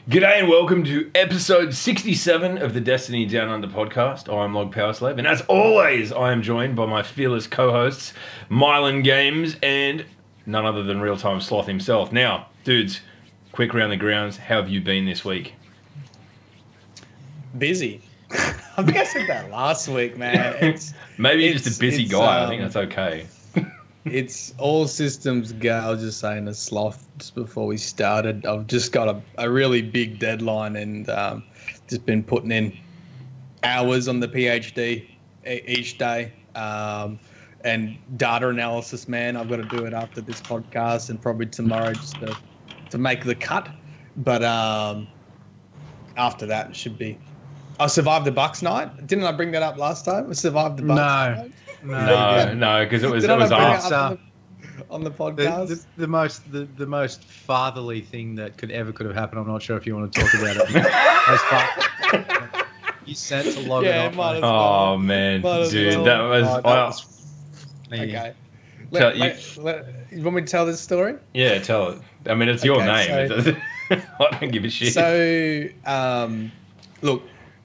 G'day and welcome to episode 67 of the Destiny Down Under podcast. I'm Log Powerslave, and as always, I am joined by my fearless co-hosts, Mylan Games, and none other than Real-Time Sloth himself. Now, dudes, quick round the grounds, how have you been this week? Busy. I think I said that last week, man. Maybe you're just a busy guy. I think that's okay. It's all systems go. I was just saying to Sloth just before we started, I've just got a really big deadline and just been putting in hours on the PhD each day. And data analysis, man, I've got to do it after this podcast and probably tomorrow just to make the cut. But after that, it should be. I survived the Bucks night. Didn't I bring that up last time? I survived the Bucks night. No, because it was us on the podcast. The most fatherly thing that could have happened. I'm not sure if you want to talk about it. You sent to log it off. Oh man, dude, that was. Okay. You want me to tell this story? Yeah, tell it. I mean, it's your name. So, I don't give a shit. So, look.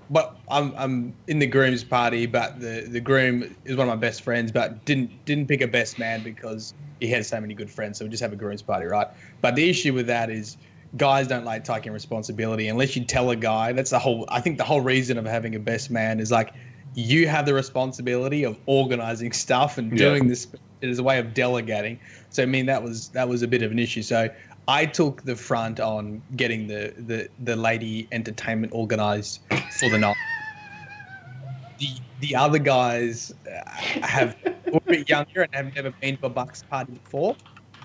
But I'm in the groom's party, but the groom is one of my best friends, but didn't pick a best man because he had so many good friends. So we just have a groom's party, right? But the issue with that is guys don't like taking responsibility unless you tell a guy. That's I think the whole reason of having a best man is like you have the responsibility of organizing stuff and doing this. It is a way of delegating. So I mean that was a bit of an issue. So I took the front on getting the lady entertainment organized for the night. The other guys were a bit younger and have never been to a Bucks party before.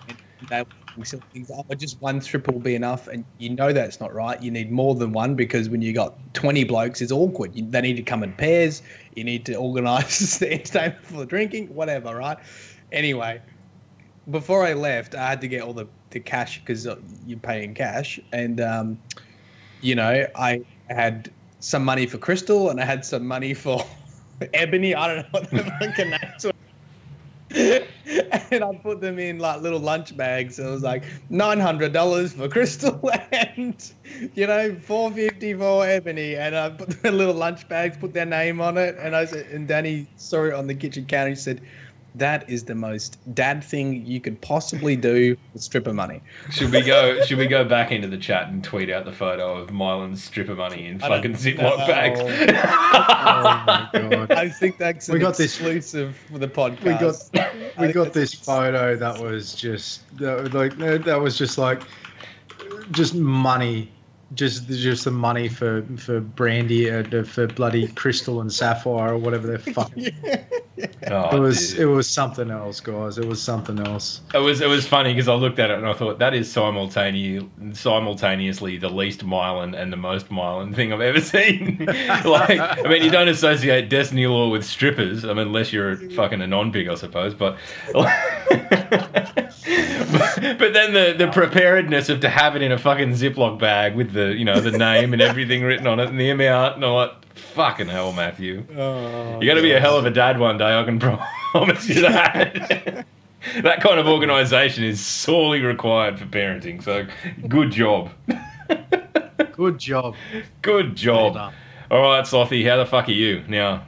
And they were silly things. Oh, just one stripper will be enough. And you know that's not right. You need more than one because when you got 20 blokes, it's awkward. They need to come in pairs. You need to organise the entertainment for the drinking, whatever, right? Anyway, before I left, I had to get all the cash because you're paying cash. And, I had some money for Crystal and I had some money for Ebony. I don't know what the fucking names were. And I put them in like little lunch bags. So it was like $900 for Crystal and, $450 for Ebony. And I put the little lunch bags, put their name on it. And I said, and Danny saw it on the kitchen counter. He said, that is the most dad thing you could possibly do with stripper money. Should we go back into the chat and tweet out the photo of Mylan's stripper money in fucking Ziploc bags? Oh my god! I think that's exclusive for the podcast. We got this photo that was just money. Just the money for Brandy for bloody Crystal and Sapphire or whatever they're fucking. It was something else, guys. It was something else. It was funny because I looked at it and I thought that is simultaneously the least Mylan and the most Mylan thing I've ever seen. You don't associate Destiny lore with strippers. I mean, unless you're fucking a non-pig, I suppose. But but then the preparedness of to have it in a fucking Ziploc bag with the the name and everything written on it and the amount, and I'm like, fucking hell, Matthew. You're going to be a hell of a dad one day, I can promise you that. That kind of organisation is sorely required for parenting, so good job. Good job. Good job. Well done. All right, Slothy, how the fuck are you now?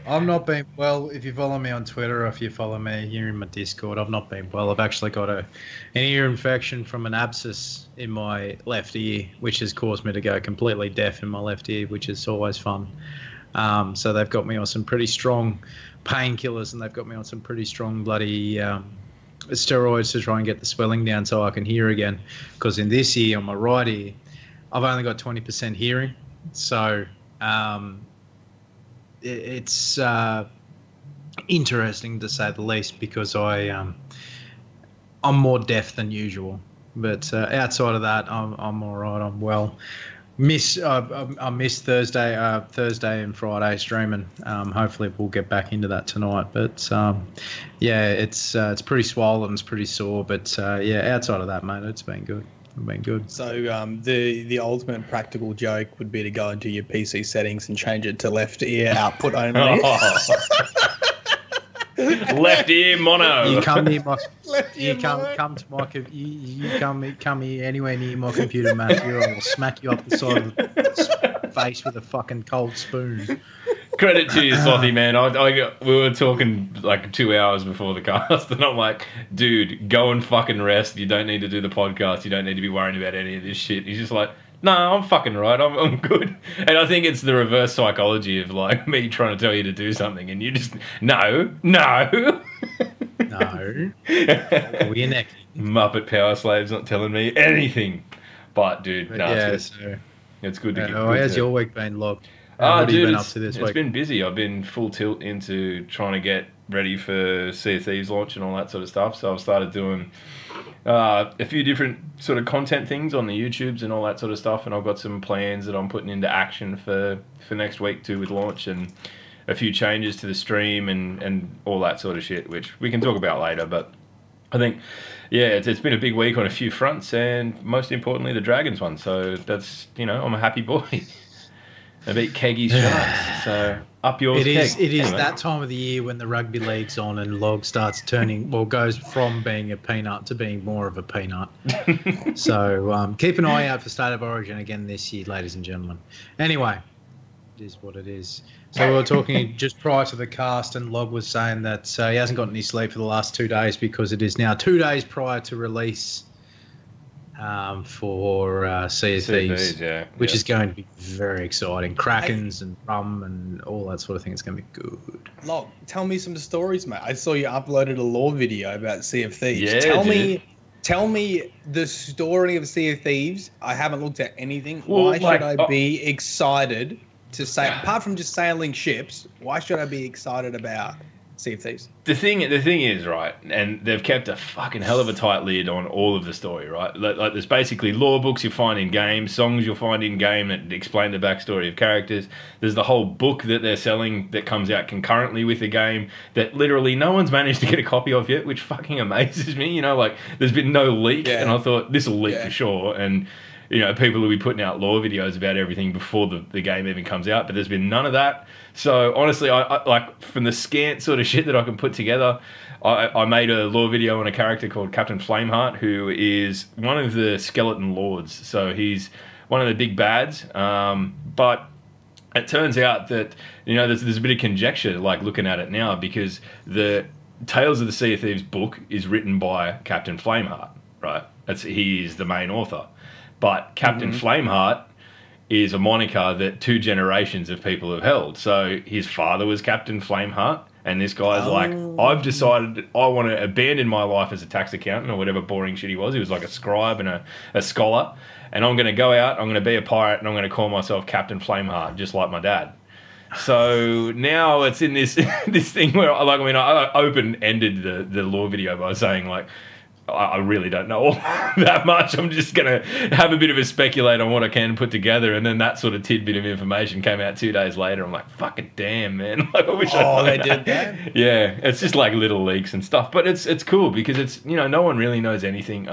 I've not been well. If you follow me on Twitter or if you follow me, you're in my Discord. I've not been well. I've actually got an ear infection from an abscess in my left ear, which has caused me to go completely deaf in my left ear, which is always fun. So they've got me on some pretty strong painkillers and they've got me on some pretty strong bloody steroids to try and get the swelling down so I can hear again. Because in this ear, on my right ear, I've only got 20% hearing. So it's interesting to say the least because I'm more deaf than usual. But outside of that, I'm all right. I'm well. I missed Thursday and Friday streaming. Hopefully we'll get back into that tonight. But it's pretty swollen, it's pretty sore. But outside of that, mate, it's been good. So the ultimate practical joke would be to go into your PC settings and change it to left ear output only. Left ear mono. You come near my You come to my you come here anywhere near my computer, Matthew. I will smack you up the side of the face with a fucking cold spoon. Credit to you, Slothy, man. We were talking like 2 hours before the cast, and I'm like, dude, go and fucking rest. You don't need to do the podcast. You don't need to be worrying about any of this shit. He's just like, no, I'm fucking right. I'm good. And I think it's the reverse psychology of like me trying to tell you to do something, and you just, no. No. We're neck. Muppet power slaves not telling me anything. But, dude, no, yeah, it's good to get. How's your week been, Log? Oh, what have dude, you been up to this week? It's been busy. I've been full tilt into trying to get ready for Sea of Thieves launch and all that sort of stuff. So I've started doing a few different sort of content things on the YouTubes and all that sort of stuff. And I've got some plans that I'm putting into action for next week too with launch, and a few changes to the stream and all that sort of shit, which we can talk about later. But I think, yeah, it's been a big week on a few fronts, and most importantly, the Dragons one. So that's, I'm a happy boy. They beat Keggy's Sharks, so up yours, It is Anyway. that time of the year when the rugby league's on and Log starts goes from being a peanut to being more of a peanut. So keep an eye out for State of Origin again this year, ladies and gentlemen. Anyway, it is what it is. So we were talking just prior to the cast, and Log was saying that he hasn't gotten any sleep for the last 2 days because it is now 2 days prior to release for Sea of Thieves, which is going to be very exciting. Krakens and rum and all that sort of thing. It's going to be good. Log, tell me some stories, mate. I saw you uploaded a lore video about Sea of Thieves. Yeah, Tell me the story of Sea of Thieves. I haven't looked at anything. Well, why should I be excited to say, apart from just sailing ships, why should I be excited about Sea of Thieves? The thing is, right, and they've kept a fucking hell of a tight lid on all of the story, right? Like there's basically lore books you'll find in game, songs you'll find in game that explain the backstory of characters. There's the whole book that they're selling that comes out concurrently with the game that literally no one's managed to get a copy of yet, which fucking amazes me. Like there's been no leak, and I thought this will leak for sure, and people will be putting out lore videos about everything before the game even comes out, but there's been none of that. So honestly, I like, from the scant sort of shit that I can put together, I made a lore video on a character called Captain Flameheart, who is one of the skeleton lords. So he's one of the big bads, but it turns out that there's a bit of conjecture, like looking at it now, because the Tales of the Sea of Thieves book is written by Captain Flameheart, right? He is the main author. But Captain Flameheart is a moniker that 2 generations of people have held. So his father was Captain Flameheart, and this guy's like, I've decided I want to abandon my life as a tax accountant or whatever boring shit he was. He was like a scribe and a scholar. And I'm going to go out, I'm going to be a pirate, and I'm going to call myself Captain Flameheart, just like my dad. So now it's in this thing where, I open-ended the lore video by saying, like, I really don't know that much. I'm just going to have a bit of a speculate on what I can put together. And then that sort of tidbit of information came out 2 days later. I'm like, fucking damn, man. Like, I wish they did that? Yeah, it's just like little leaks and stuff. But it's cool because it's, no one really knows anything.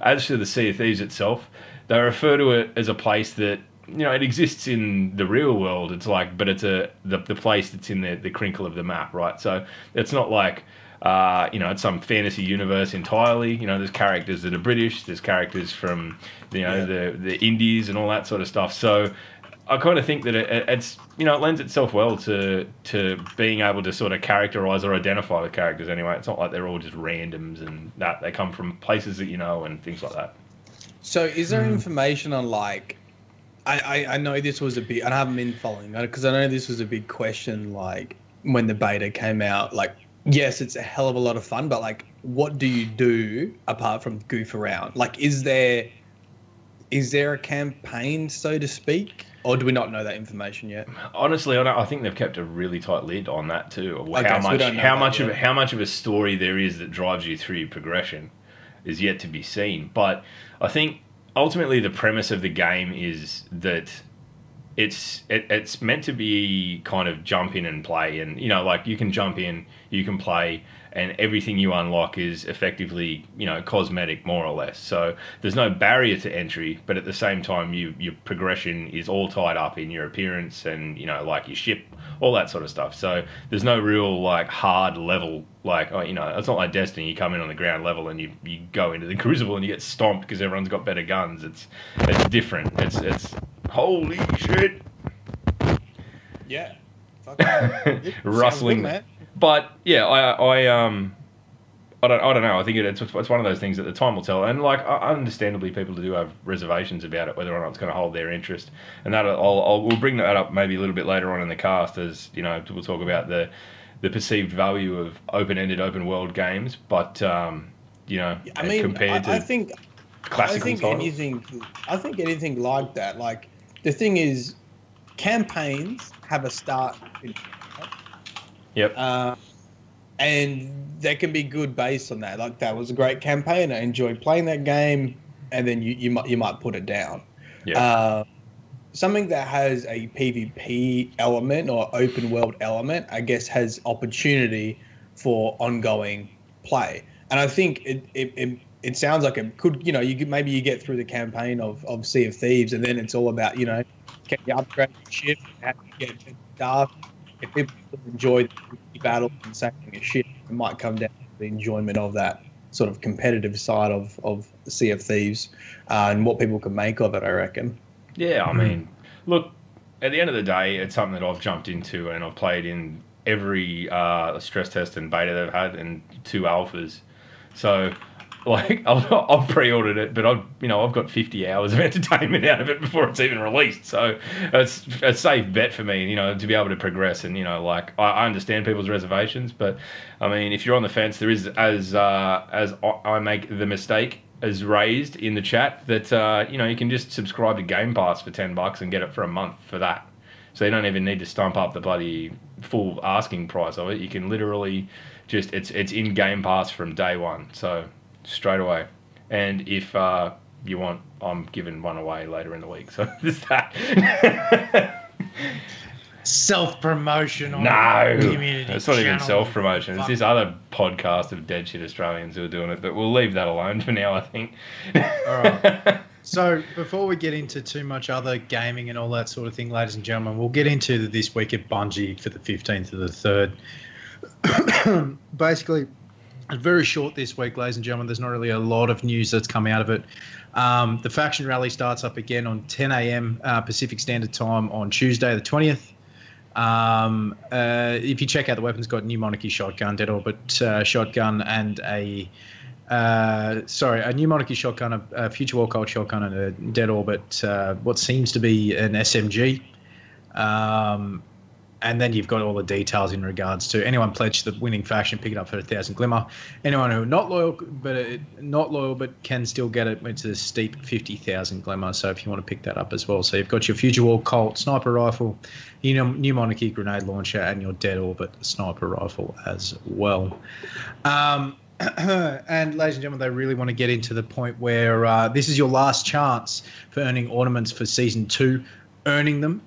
As to the Sea of Thieves itself, they refer to it as a place that, it exists in the real world. It's like, but it's the place that's in the crinkle of the map, right? So it's not like, it's some fantasy universe entirely. There's characters that are British, there's characters from, the Indies and all that sort of stuff. So I kind of think that it's, it lends itself well to being able to sort of characterize or identify the characters anyway. It's not like they're all just randoms and that they come from places that and things like that. So is there information on, like, I know this was a big, and I haven't been following it because I know this was a big question, like, when the beta came out, like, yes, it's a hell of a lot of fun, but, like, what do you do apart from goof around? Like, is there a campaign, so to speak, or do we not know that information yet? Honestly, I think they've kept a really tight lid on that too. Okay, how much of a story there is that drives you through your progression is yet to be seen. But I think ultimately the premise of the game is that it's meant to be kind of jump in and play, and you know, like you can jump in, you can play, and everything you unlock is effectively, you know, cosmetic more or less. So there's no barrier to entry, but at the same time, your progression is all tied up in your appearance and, you know, like your ship, all that sort of stuff. So there's no real like hard level, like, you know, it's not like Destiny. You come in on the ground level and you go into the Crucible and you get stomped because everyone's got better guns. It's different. It's holy shit. Yeah. Rustling. Good, man. But yeah, I don't know. I think it's one of those things that the time will tell. And like, understandably, people do have reservations about it, whether or not it's going to hold their interest. And that we'll bring that up maybe a little bit later on in the cast, as you know, we'll talk about the perceived value of open-ended, open-world games. But you know, I mean, compared to classical titles. I think anything like that. Like the thing is, campaigns have a start. Yep. And they can be good based on that. Like that was a great campaign. I enjoyed playing that game, and then you might put it down. Yeah. Something that has a PvP element or open world element, I guess, has opportunity for ongoing play. And I think it sounds like it could. You know, maybe you get through the campaign of Sea of Thieves, and then it's all about, you know, can you upgrade your ship, how do you get stuff. If people enjoy the battle and sacking a ship, it might come down to the enjoyment of that sort of competitive side of Sea of Thieves and what people can make of it, I reckon. Yeah, I mean, look, at the end of the day, it's something that I've jumped into and I've played in every stress test and beta they've had and 2 alphas. So, like, I've pre-ordered it, but I've got 50 hours of entertainment out of it before it's even released. So it's a safe bet for me, you know, to be able to progress. And, you know, like, I understand people's reservations, but I mean, if you're on the fence, there is, as I make the mistake as raised in the chat, that you know, you can just subscribe to Game Pass for $10 and get it for a month for that. So you don't even need to stump up the bloody full asking price of it. You can literally just it's in Game Pass from day one. So straight away. And if you want, I'm giving one away later in the week. So there's that. Self-promotion on no, community it's not even channel. self-promotion. It's this other podcast of dead shit Australians who are doing it, but we'll leave that alone for now, I think. All right. So before we get into too much other gaming and all that sort of thing, ladies and gentlemen, we'll get into this week at Bungie for the 15th of the 3rd. Basically, it's very short this week, ladies and gentlemen. There's not really a lot of news that's come out of it. The faction rally starts up again on 10 a.m. Pacific Standard Time on Tuesday, the 20th. If you check out the weapons, got New Monarchy shotgun, Dead Orbit shotgun, and a New Monarchy shotgun, a Future War Cult shotgun, and a Dead Orbit, what seems to be an SMG. And then you've got all the details in regards to anyone pledged the winning faction, pick it up for 1,000 glimmer. Anyone who not loyal but can still get it, it's a steep 50,000 glimmer. So if you want to pick that up as well, so you've got your Future War Colt sniper rifle, your New Monarchy grenade launcher, and your Dead Orbit sniper rifle as well. And ladies and gentlemen, they really want to get into the point where this is your last chance for earning ornaments for Season 2. Earning them,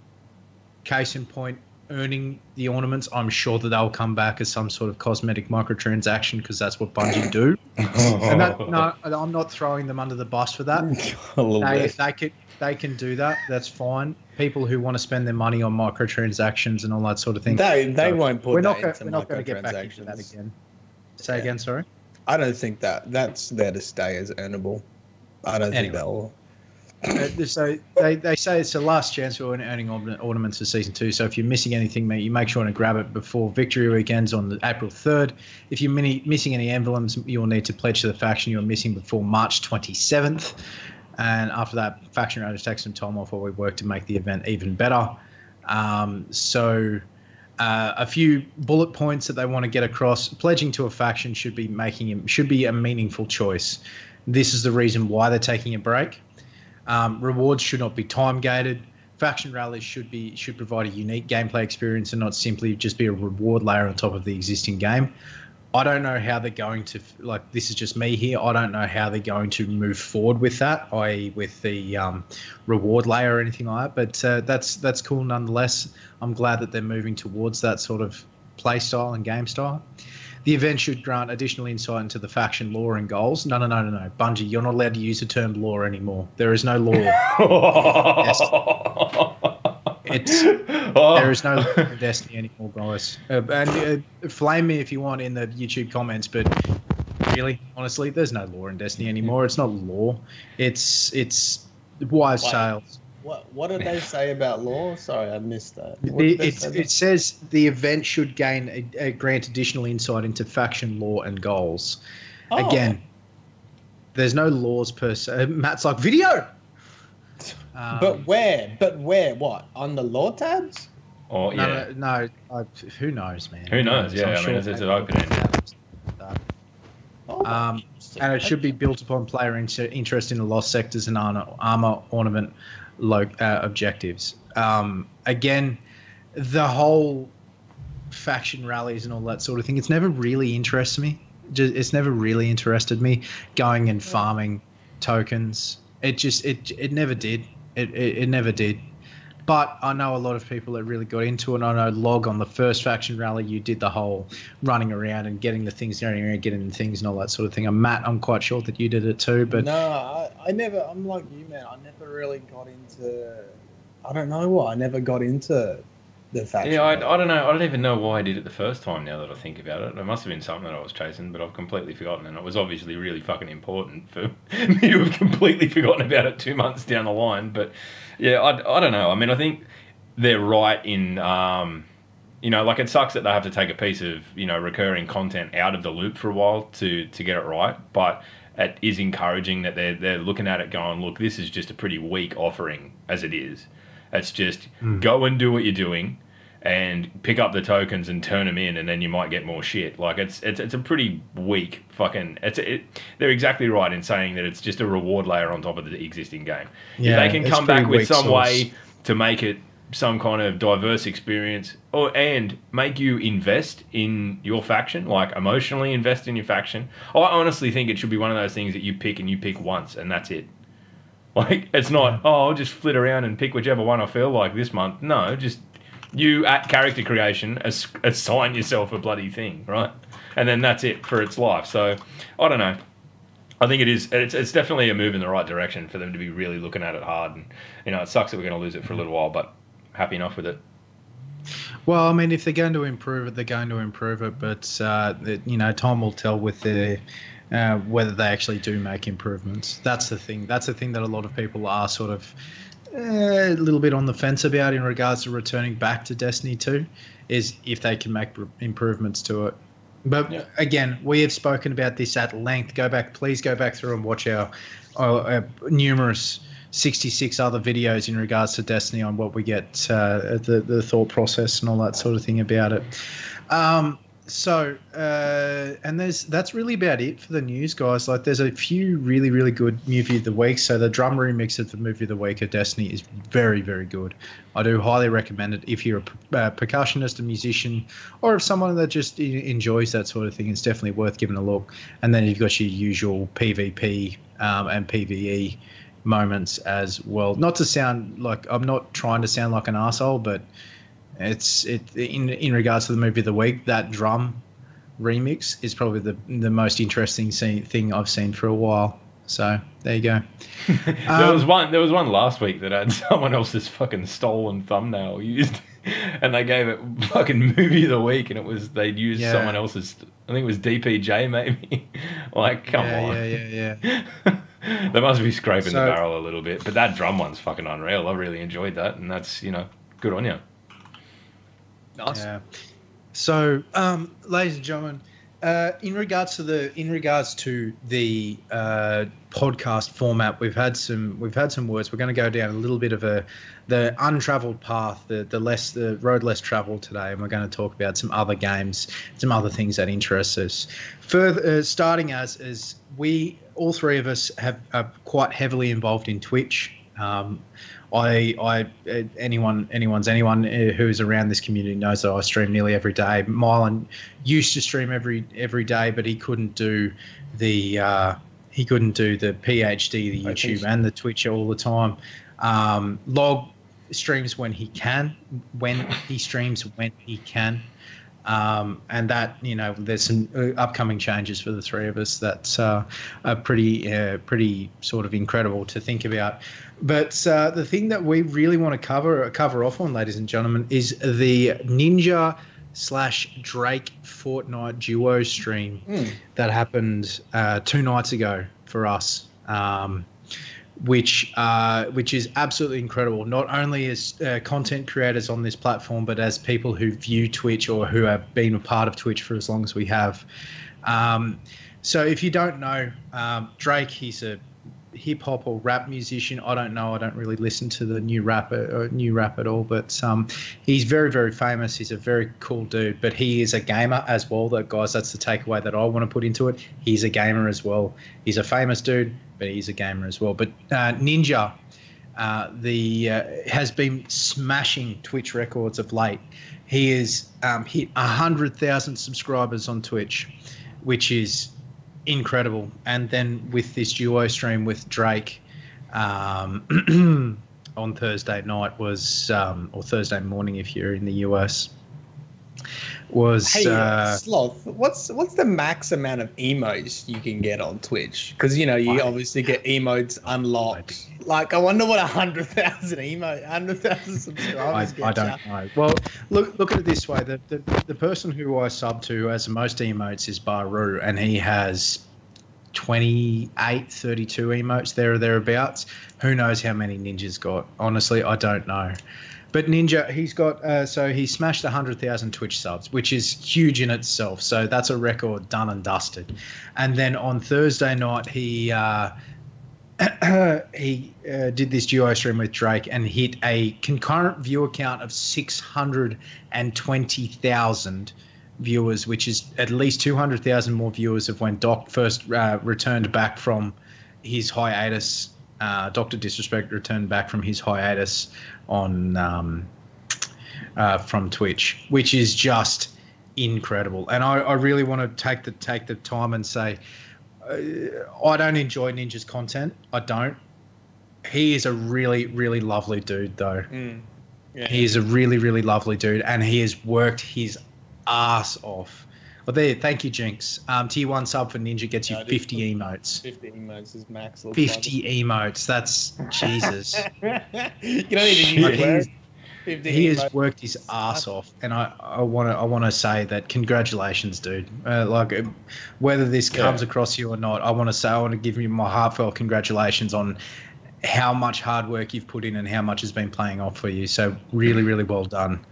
case in point, earning the ornaments, I'm sure that they'll come back as some sort of cosmetic microtransaction, because that's what Bungie do. And no, I'm not throwing them under the bus for that. They can do that. That's fine. People who want to spend their money on microtransactions and all that sort of thing. They won't put that into We're not going to get back into that again. Say again, sorry? I don't think that's there to stay as earnable. I don't think they'll... So they say it's the last chance for earning ornaments for Season 2. So if you're missing anything, mate, you make sure to grab it before Victory Weekends on April 3rd. If you're missing any emblems, you'll need to pledge to the faction you're missing before March 27th. And after that, faction raiders take some time off while we work to make the event even better. A few bullet points that they want to get across. Pledging to a faction should be a meaningful choice. This is the reason why they're taking a break. Rewards should not be time gated. Faction rallies should provide a unique gameplay experience and not simply just be a reward layer on top of the existing game. I don't know how they're going to, like, this is just me here. I don't know how they're going to move forward with that, i.e. with the reward layer or anything like that. But that's cool nonetheless. I'm glad that they're moving towards that sort of play style and game style. The event should grant additional insight into the faction lore and goals. No. Bungie, you're not allowed to use the term lore anymore. There is no lore. Yes. There is no lore in Destiny anymore, guys. And flame me if you want in the YouTube comments, but really, honestly, there's no lore in Destiny anymore. It's not lore. It's wives' tales. What did they say about lore? Sorry, I missed that. It says the event should grant additional insight into faction lore and goals. Oh. Again, there's no laws per se. Matt's like, video! But where? What? On the lore tabs? Oh, yeah. No, who knows, man? Who knows? Yeah, I mean, it's an open-ended. And it should be built upon player interest in the lost sectors and armor ornament objectives. Again, the whole faction rallies and all that sort of thing, it's never really interested me. It's never really interested me going and farming tokens. It never did. It never did. But I know a lot of people that really got into it. I know Log on the first faction rally, you did the whole running around and getting the things, getting the things and all that sort of thing. And Matt, I'm quite sure that you did it too. But no, I never. I'm like you, man. I never really got into. I don't know why. I never got into the faction. Yeah, I don't know. I don't even know why I did it the first time. Now that I think about it, it must have been something that I was chasing, but I've completely forgotten. And it was obviously really fucking important for me to have completely forgotten about it 2 months down the line. But yeah, I don't know. I mean, I think they're right in, like it sucks that they have to take a piece of, recurring content out of the loop for a while to get it right. But it is encouraging that they're looking at it going, look, this is just a pretty weak offering as it is. It's just go and do what you're doing and pick up the tokens and turn them in, and then you might get more shit. Like it's a pretty weak fucking. They're exactly right in saying that it's just a reward layer on top of the existing game. Yeah, if they can come back with some way to make it some kind of diverse experience, and make you invest in your faction, like emotionally invest in your faction. I honestly think it should be one of those things that you pick once and that's it. Like, it's not, I'll just flit around and pick whichever one I feel like this month. No, just you at character creation assign yourself a bloody thing, right? And then that's it for its life. So, I don't know. I think it's definitely a move in the right direction for them to be really looking at it hard. And, it sucks that we're going to lose it for a little while, but happy enough with it. Well, I mean, if they're going to improve it, they're going to improve it. But, time will tell with the... whether they actually do make improvements. That's the thing. That's the thing that a lot of people are sort of a little bit on the fence about in regards to returning back to Destiny 2, is if they can make improvements to it. But again, we have spoken about this at length. Please go back through and watch our numerous 66 other videos in regards to Destiny on what we get, the thought process and all that sort of thing about it. And that's really about it for the news, guys. Like, there's a few really, really good movie of the week. So the drum remix of the movie of the week of Destiny is very, very good. I do highly recommend it if you're a percussionist, a musician, or if someone that just enjoys that sort of thing. It's definitely worth giving a look. And then you've got your usual PvP and PvE moments as well. Not to sound like, I'm not trying to sound like an arsehole, but in regards to the movie of the week, that drum remix is probably the most interesting thing I've seen for a while. So there you go. There was one last week that had someone else's fucking stolen thumbnail used, and they gave it fucking movie of the week, and they'd used someone else's. I think it was DPJ maybe. Like, come on. Yeah. They must be scraping the barrel a little bit, but that drum one's fucking unreal. I really enjoyed that, and that's good on you. Nice. Yeah. So, ladies and gentlemen, in regards to the podcast format, we've had some words. We're going to go down a little bit of the untraveled path, the road less traveled today, and we're going to talk about some other games, some other things that interest us. Further, starting as we all three of us are quite heavily involved in Twitch. Anyone who's around this community knows that I stream nearly every day. Mylan used to stream every day, but he couldn't do the PhD, the YouTube and the Twitch all the time. Log streams when he streams when he can. And that, there's some upcoming changes for the three of us that are pretty sort of incredible to think about. But the thing that we really want to cover off on, ladies and gentlemen, is the Ninja / Drake Fortnite duo stream that happened 2 nights ago for us. Which is absolutely incredible, not only as content creators on this platform, but as people who view Twitch or who have been a part of Twitch for as long as we have. So if you don't know, Drake, he's a hip-hop or rap musician. I don't know. I don't really listen to the new rap at all, but he's very, very famous. He's a very cool dude, but he is a gamer as well. Guys, that's the takeaway that I want to put into it. He's a gamer as well. He's a famous dude, but he's a gamer as well. But Ninja has been smashing Twitch records of late. He has hit 100,000 subscribers on Twitch, which is incredible. And then with this duo stream with Drake on Thursday night or Thursday morning if you're in the US, Sloth, what's the max amount of emotes you can get on Twitch? Because you obviously get emotes unlocked. Like, I wonder what 100,000 subscribers gets. I don't know. Well, look at it this way: the person who I sub to who has the most emotes is Baru, and he has 28, 32 emotes there or thereabouts. Who knows how many Ninja's got? Honestly, I don't know. But Ninja, he's got so he smashed 100,000 Twitch subs, which is huge in itself. So that's a record done and dusted. And then on Thursday night, he did this duo stream with Drake and hit a concurrent viewer count of 620,000 viewers, which is at least 200,000 more viewers of when Doc first returned back from his hiatus. Dr. Disrespect returned back from his hiatus on from Twitch, which is just incredible. And I really want to take the time and say I don't enjoy Ninja's content. I don't. He is a really, really lovely dude, though. Yeah. He is a really, really lovely dude, and he has worked his ass off. Well, there. Thank you, Jinx. Tier 1 sub for Ninja gets you 50 emotes. 50 emotes is max. 50 emotes. That's Jesus. You don't even use it. He has worked his ass off, and I want to say that congratulations, dude. Whether this comes across you or not, I want to give you my heartfelt congratulations on how much hard work you've put in and how much has been playing off for you. So really, really well done.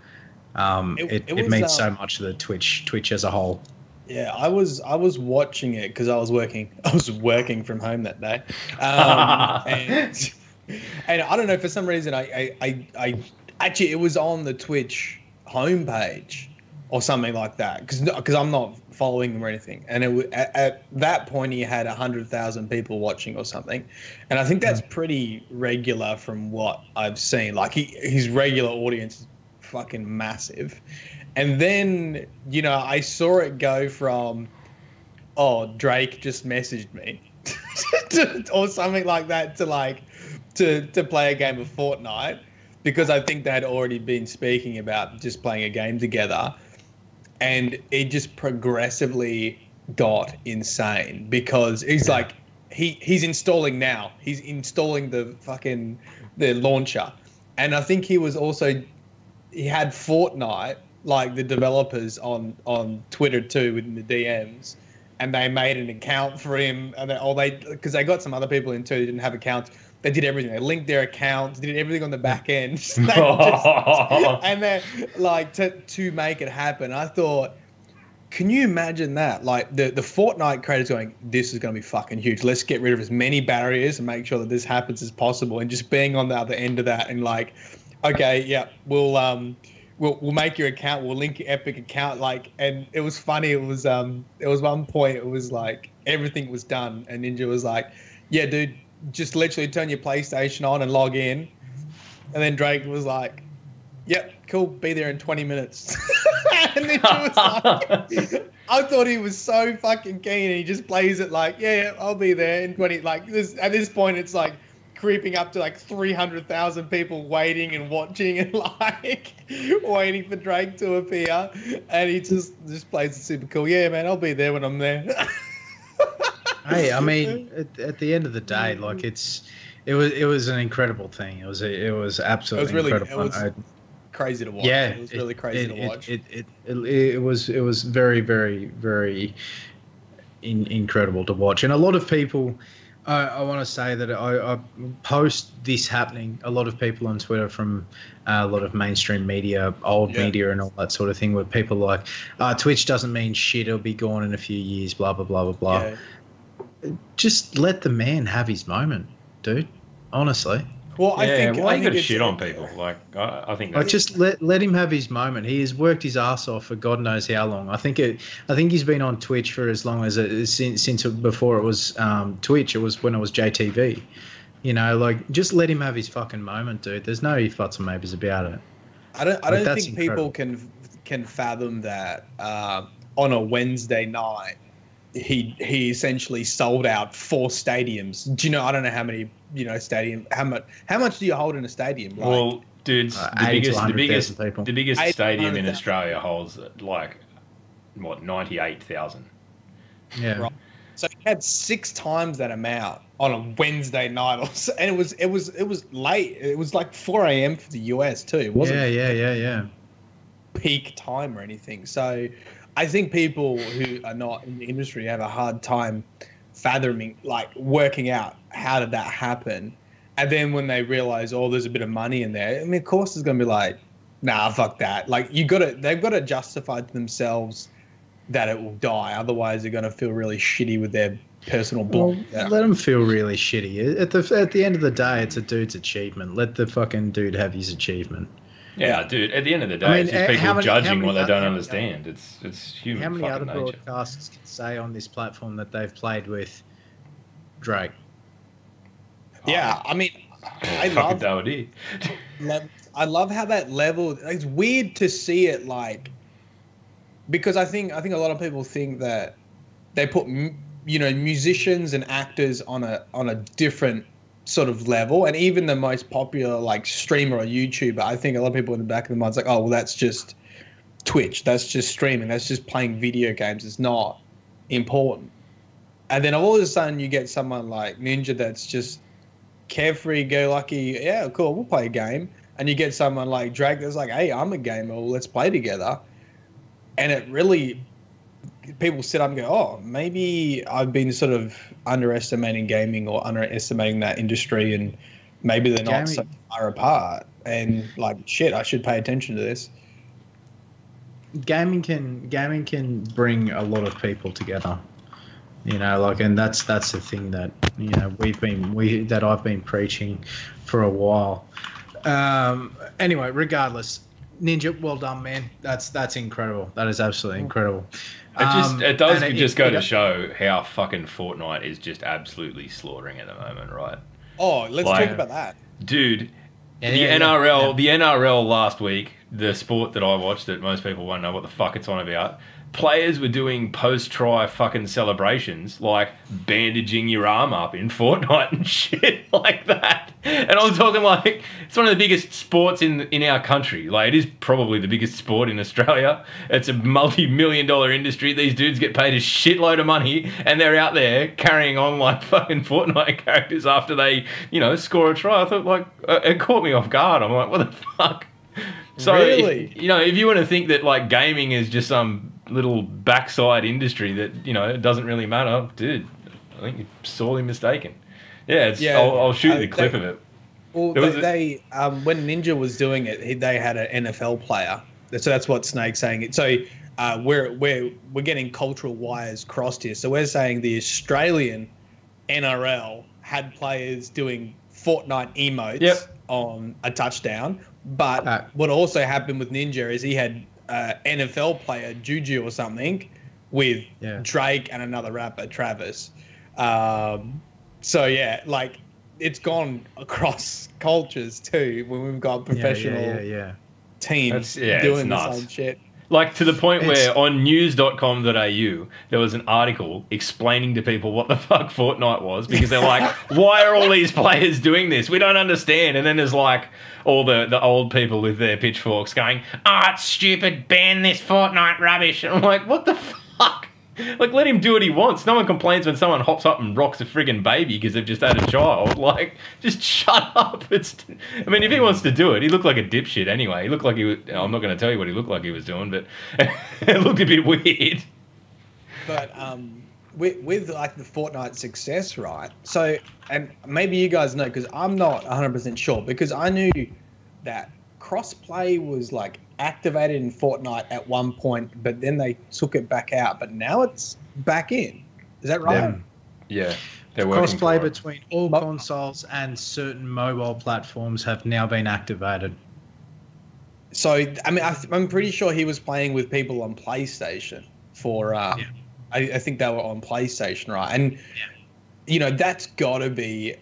It means so much to the Twitch as a whole. Yeah, I was watching it because I was working from home that day, and I don't know, for some reason I actually it was on the Twitch homepage or something like that because I'm not following him or anything, and at that point he had 100,000 people watching or something, and I think that's pretty regular from what I've seen. Like his regular audience is fucking massive. And then, I saw it go from, Drake just messaged me or something like that to play a game of Fortnite, because I think they had already been speaking about just playing a game together. And it just progressively got insane because he's like, he's installing now. He's installing the launcher. And I think he had Fortnite, like the developers on Twitter too, within the DMs, and they made an account for him, and because they got some other people in too who didn't have accounts. They did everything. They linked their accounts, did everything on the back end, and then to make it happen. I thought, can you imagine that? Like the Fortnite creators going, this is going to be fucking huge. Let's get rid of as many barriers and make sure that this happens as possible. And just being on the other end of that and like, okay, yeah, we'll make your account. We'll link your Epic account. And it was funny. It was one point. It was like everything was done, and Ninja was like, "Yeah, dude, just literally turn your PlayStation on and log in, And then Drake was like, "Yep, cool, be there in 20 minutes." And Ninja was like, I thought he was so fucking keen, and he just plays it like, yeah, I'll be there in 20. Like this, at this point, it's like creeping up to like 300,000 people waiting and watching and like waiting for Drake to appear, and he just plays it super cool. Yeah, man, I'll be there when I'm there. Hey, I mean, at the end of the day, like it was an incredible thing. It was absolutely incredible. It was crazy to watch. Yeah, it was really crazy to watch. It was very, very, very incredible to watch. And a lot of people, I want to say that I post this happening. A lot of people on Twitter from a lot of mainstream media, old media, and all that sort of thing, where people are like, Twitch doesn't mean shit. It'll be gone in a few years. Blah blah blah blah blah. Yeah. Just let the man have his moment, dude. Honestly. Well, I think why you got to it's- shit on people? Like, I think Like, that's, just let him have his moment. He has worked his ass off for God knows how long. I think he's been on Twitch for as long as since before it was Twitch. It was when it was JTV. You know, like, just let him have his fucking moment, dude. There's no ifs, buts, and maybes about it. I don't that's think incredible. people can fathom that on a Wednesday night he essentially sold out 4 stadiums. Do you know? I don't know how many stadium. How much do you hold in a stadium? Like, well, dude, the 80 to biggest 100,000 people. the biggest 80 to stadium in 100,000. Australia holds like what 98,000. Yeah. Right. So he had 6 times that amount on a Wednesday night, and it was late. It was like 4 a.m. for the US too. It wasn't Yeah. peak time or anything. So I think people who are not in the industry have a hard time fathoming, like, working out how did that happen. And then when they realize, oh, there's a bit of money in there, I mean, of course it's going to be like, nah, fuck that. Like, they've got to justify to themselves that it will die. Otherwise they're going to feel really shitty with their personal Well, blog. let him feel really shitty. At the end of the day, it's a dude's achievement. Let the fucking dude have his achievement. Yeah, dude. At the end of the day, I mean, it's just how people many- judging how many what they oth- don't how many understand. It's human How many other fucking nature. broadcasters can say on this platform that they've played with Drake? Yeah, I mean, I Fucking love Dawadi. I love how that level. It's weird to see it, like, because I think a lot of people think that they put musicians and actors on a different sort of level, and even the most popular, like, streamer or YouTuber, I think a lot of people in the back of their minds like, oh, well, that's just Twitch, that's just streaming, that's just playing video games, it's not important. And then all of a sudden you get someone like Ninja that's just carefree, go lucky, yeah, cool, we'll play a game. And you get someone like Drake that's like, hey, I'm a gamer, well, let's play together. And it really, people sit up and go, oh, maybe I've been sort of underestimating gaming or underestimating that industry, and maybe they're not so far apart. And, like, shit, I should pay attention to this. Gaming can bring a lot of people together. You know, like, and that's the thing that, you know, that I've been preaching for a while. Anyway, regardless, Ninja, well done, man. That's incredible. That is absolutely incredible. It does and just go to show how fucking Fortnite is just absolutely slaughtering at the moment, right? Oh, let's Like- talk about that. Dude, Yeah, the yeah, NRL, yeah. the NRL last week, the sport that I watched that most people won't know what the fuck it's on about. Players were doing post-try fucking celebrations, like bandaging your arm up in Fortnite and shit like that. And I'm talking like, it's one of the biggest sports in our country. Like, it is probably the biggest sport in Australia. It's a multi-million-dollar industry. These dudes get paid a shitload of money, and they're out there carrying on like fucking Fortnite characters after they, score a try. I thought, like, it caught me off guard. I'm like, what the fuck? So, Really? if you want to think that, like, gaming is just some little backside industry that, it doesn't really matter, dude, I think you're sorely mistaken. Yeah, I'll shoot you the clip of it. Well, There was when Ninja was doing it, they had an NFL player. So that's what Snake's saying. So we're getting cultural wires crossed here. So we're saying the Australian NRL had players doing Fortnite emotes on a touchdown. But what also happened with Ninja is he had NFL player Juju or something with Drake and another rapper Travis. So yeah, like, it's gone across cultures too. When we've got professional teams doing the same shit. Like, to the point where on news.com.au, there was an article explaining to people what the fuck Fortnite was, because they're like, why are all these players doing this? We don't understand. And then there's like all the old people with their pitchforks going, it's stupid, ban this Fortnite rubbish. And I'm like, what the fuck? Like, let him do what he wants. No one complains when someone hops up and rocks a friggin' baby because they've just had a child. Like, just shut up. I mean, if he wants to do it, he looked like a dipshit anyway. He looked like he was... I'm not going to tell you what he looked like he was doing, but it looked a bit weird. But with like the Fortnite success, right? So, and maybe you guys know, because I'm not 100% sure, because I knew that crossplay was like activated in Fortnite at one point, but then they took it back out. But now it's back in. Is that right? Yeah. They're working crossplay between all consoles and certain mobile platforms have now been activated. So, I mean, I'm pretty sure he was playing with people on PlayStation for, I think they were on PlayStation, right? And, you know, that's got to be,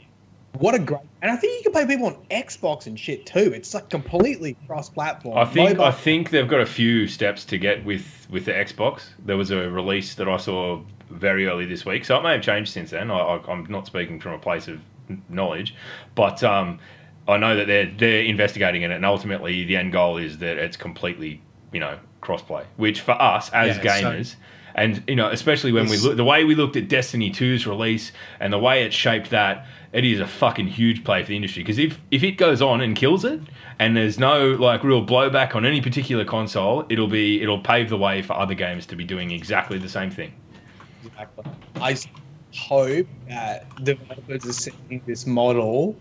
what a great, and I think you can play people on Xbox and shit too. It's like completely cross-platform. I think they've got a few steps to get with the Xbox. There was a release that I saw very early this week, so it may have changed since then. I'm not speaking from a place of knowledge, but I know that they're investigating it, and ultimately the end goal is that it's completely, you know, crossplay. Which for us as gamers, and you know, especially when we look, the way we looked at Destiny 2's release and the way it shaped that, it is a fucking huge play for the industry. Because if it goes on and kills it, and there's no like real blowback on any particular console, it'll pave the way for other games to be doing exactly the same thing. Exactly. I hope that developers are seeing this model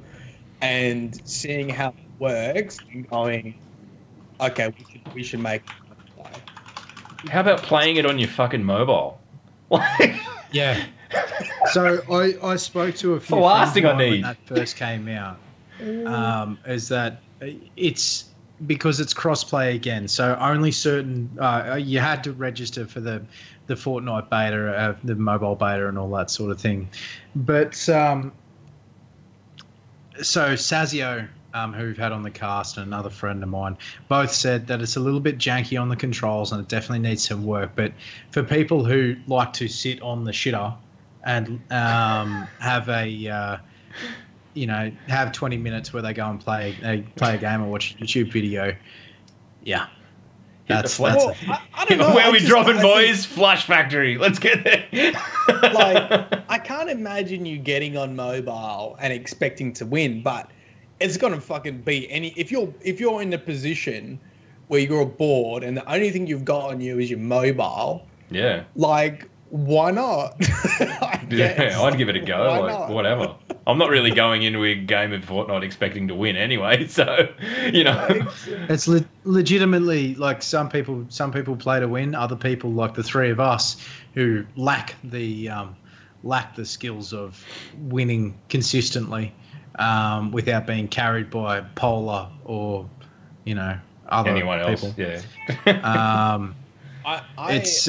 and seeing how it works and going, okay, we should make it play. How about playing it on your fucking mobile? Yeah. So I spoke to a few the last friends thing I need when that first came out. Is that it's because it's crossplay again. So only certain you had to register for the Fortnite beta, the mobile beta, and all that sort of thing. But so Sazio, who we've had on the cast, and another friend of mine, both said that it's a little bit janky on the controls and it definitely needs some work. But for people who like to sit on the shitter and have a have 20 minutes where they go and play a game or watch a YouTube video, that's I don't know. Where are we dropping, boys? Flush Factory. Let's get there. Like, I can't imagine you getting on mobile and expecting to win, but it's gonna fucking be if you're in a position where you're bored and the only thing you've got on you is your mobile. Yeah. Like, why not? I'd give it a go. Whatever. I'm not really going into a game of Fortnite expecting to win anyway, so you know. It's legitimately like some people play to win. Other people, like the three of us, who lack the skills of winning consistently without being carried by Polar or other anyone else. people. Yeah. It's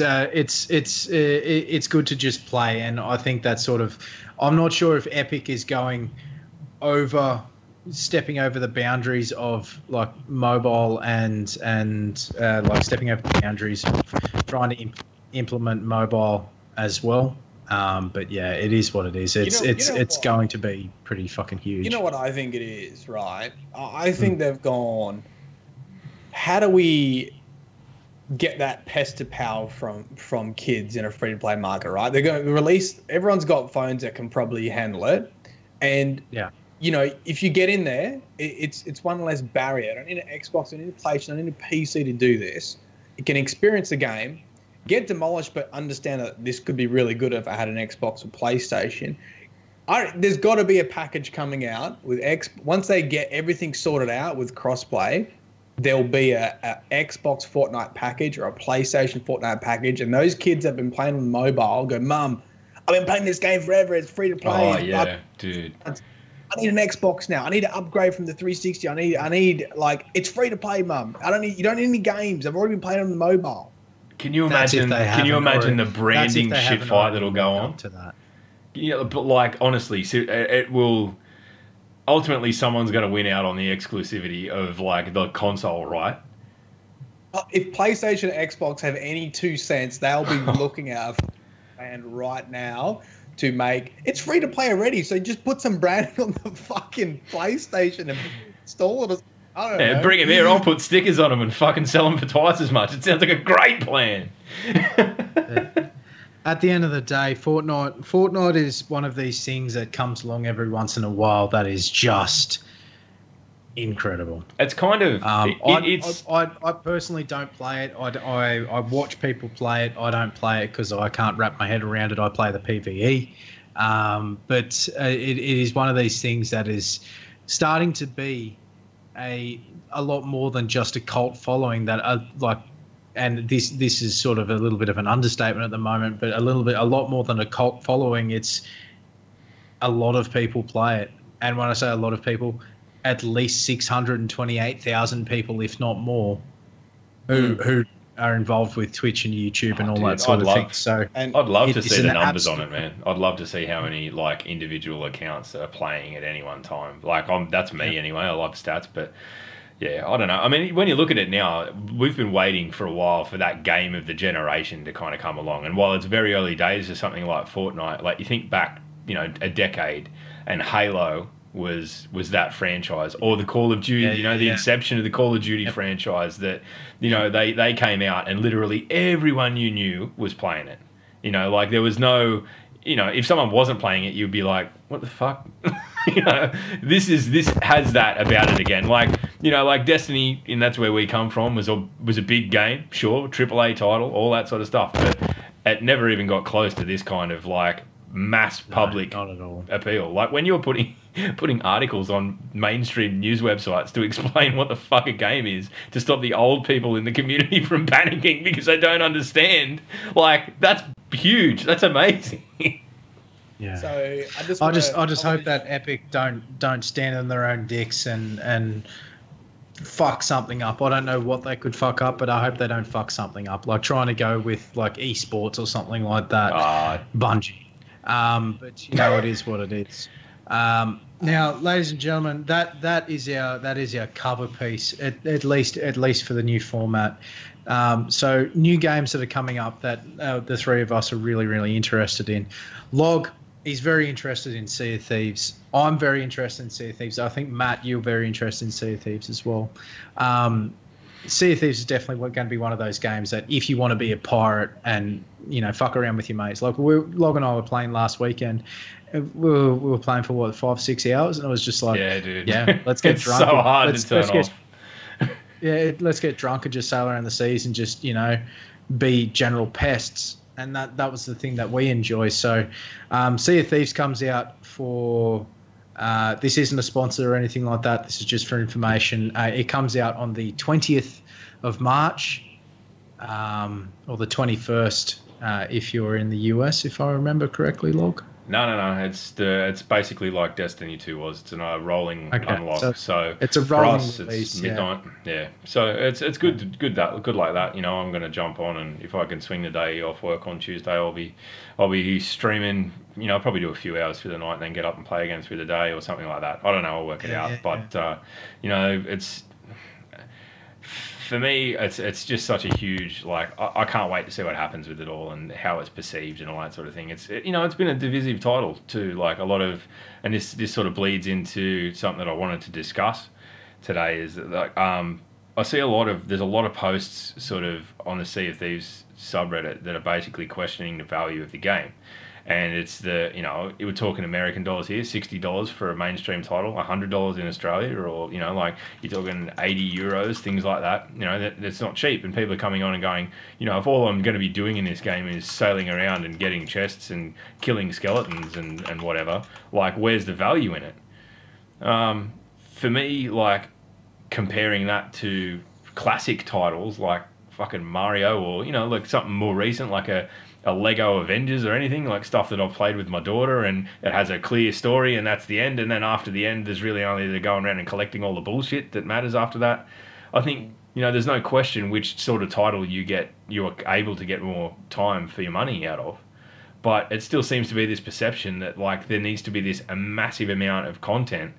good to just play, and I think that sort of, I'm not sure if Epic is stepping over the boundaries of like mobile and like stepping over the boundaries of trying to implement mobile as well. But yeah, it is what it is. It's going to be pretty fucking huge. You know what I think it is, right? I think they've gone, how do we get that pest to power from kids in a free-to-play market, right? They're going to release, everyone's got phones that can probably handle it. And, if you get in there, it's one less barrier. I don't need an Xbox, I don't need a PlayStation, I don't need a PC to do this. You can experience the game, get demolished, but understand that this could be really good if I had an Xbox or PlayStation. There's got to be a package coming out with once they get everything sorted out with crossplay, there'll be a Xbox Fortnite package or a PlayStation Fortnite package, and those kids that have been playing on mobile go, Mum, I've been playing this game forever. It's free to play. Oh yeah, dude. I need an Xbox now. I need to upgrade from the 360. I need like, it's free to play, Mum. You don't need any games. I've already been playing on the mobile. Can you imagine? The branding shit fight that'll go on to that? Yeah, but like honestly, it will. ultimately someone's going to win out on the exclusivity of like the console, right? If PlayStation and Xbox have any 2 cents, they'll be looking out for brand right now to make it's free to play already. So just put some branding on the fucking PlayStation and install it. I don't know. Bring them here. I'll put stickers on them and fucking sell them for twice as much. It sounds like a great plan. At the end of the day, Fortnite is one of these things that comes along every once in a while that is just incredible. It's kind of I personally don't play it. I watch people play it. I don't play it because I can't wrap my head around it. I play the PvE, but it is one of these things that is starting to be a lot more than just a cult following that like. And this is sort of a little bit of an understatement at the moment, but a lot more than a cult following. It's a lot of people play it, and when I say a lot of people, at least 628,000 people, if not more, who are involved with Twitch and YouTube and all that sort of thing. So, I'd love to see the numbers on it, man. I'd love to see how many like individual accounts are playing at any one time. Like that's me anyway. I love stats, but. Yeah, I don't know. I mean, when you look at it now, we've been waiting for a while for that game of the generation to kind of come along. And while it's very early days of something like Fortnite, like you think back, a decade, and Halo was that franchise, or the Call of Duty, the inception of the Call of Duty franchise that, they came out and literally everyone you knew was playing it. Like there was no... if someone wasn't playing it, you'd be like, what the fuck? This has that about it again. Like, like Destiny, and that's where we come from, was a big game, sure, AAA title, all that sort of stuff. But it never even got close to this kind of like mass public not at all. appeal. Like when you're putting articles on mainstream news websites to explain what the fuck a game is, to stop the old people in the community from panicking because they don't understand, like that's huge. That's amazing. Yeah. So I just hope that Epic don't stand on their own dicks and fuck something up. I don't know what they could fuck up, but I hope they don't fuck something up. Like trying to go with like esports or something like that. Bungie. But it is what it is. Now, ladies and gentlemen, that is our cover piece at least for the new format. So new games that are coming up that the three of us are really, really interested in. Log, he's very interested in Sea of Thieves. I'm very interested in Sea of Thieves. I think, Matt, you're very interested in Sea of Thieves as well. Sea of Thieves is definitely going to be one of those games that if you want to be a pirate and, fuck around with your mates. Like Log and I were playing last weekend. We were playing for, 5-6 hours? And it was just like, yeah, dude. Yeah, let's get it's drunk. So hard to turn off. Let's get drunk and just sail around the seas and just, be general pests. And that was the thing that we enjoy. So Sea of Thieves comes out for... this isn't a sponsor or anything like that. This is just for information. It comes out on the 20th of March or the 21st if you're in the US, if I remember correctly, Log. No. It's basically like Destiny 2 was. It's a rolling unlock. So it's a rolling for us, release, it's midnight. Yeah. So it's good like that. I'm going to jump on, and if I can swing the day off work on Tuesday, I'll be streaming. I'll probably do a few hours through the night and then get up and play again through the day or something like that. I don't know. I'll work it out. But it's. For me, it's just such a huge, like, I can't wait to see what happens with it all and how it's perceived and all that sort of thing. It's been a divisive title too, like a lot of, and this sort of bleeds into something that I wanted to discuss today is that, like, I see there's a lot of posts sort of on the Sea of Thieves subreddit that are basically questioning the value of the game. And it's we're talking American dollars here, $60 for a mainstream title, $100 in Australia, or, like you're talking 80 euros, things like that. That's not cheap. And people are coming on and going, if all I'm going to be doing in this game is sailing around and getting chests and killing skeletons and whatever, like, where's the value in it? For me, like, comparing that to classic titles like fucking Mario or, like something more recent, like a Lego Avengers or anything, like stuff that I've played with my daughter and it has a clear story and that's the end, and then after the end there's really only the going around and collecting all the bullshit that matters after that. I think, there's no question which sort of title you're able to get more time for your money out of, but it still seems to be this perception that, like, there needs to be a massive amount of content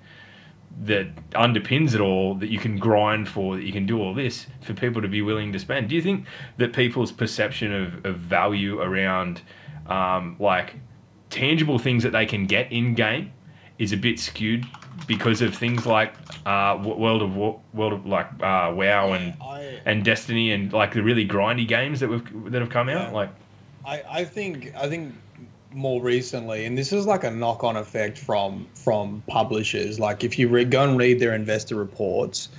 that underpins it all, that you can grind for, that you can do all this, for people to be willing to spend. Do you think that people's perception of value around like tangible things that they can get in game is a bit skewed because of things like WoW and Destiny and like the really grindy games that have come out? Like, I think more recently, and this is like a knock-on effect from publishers. Like if you go and read their investor reports,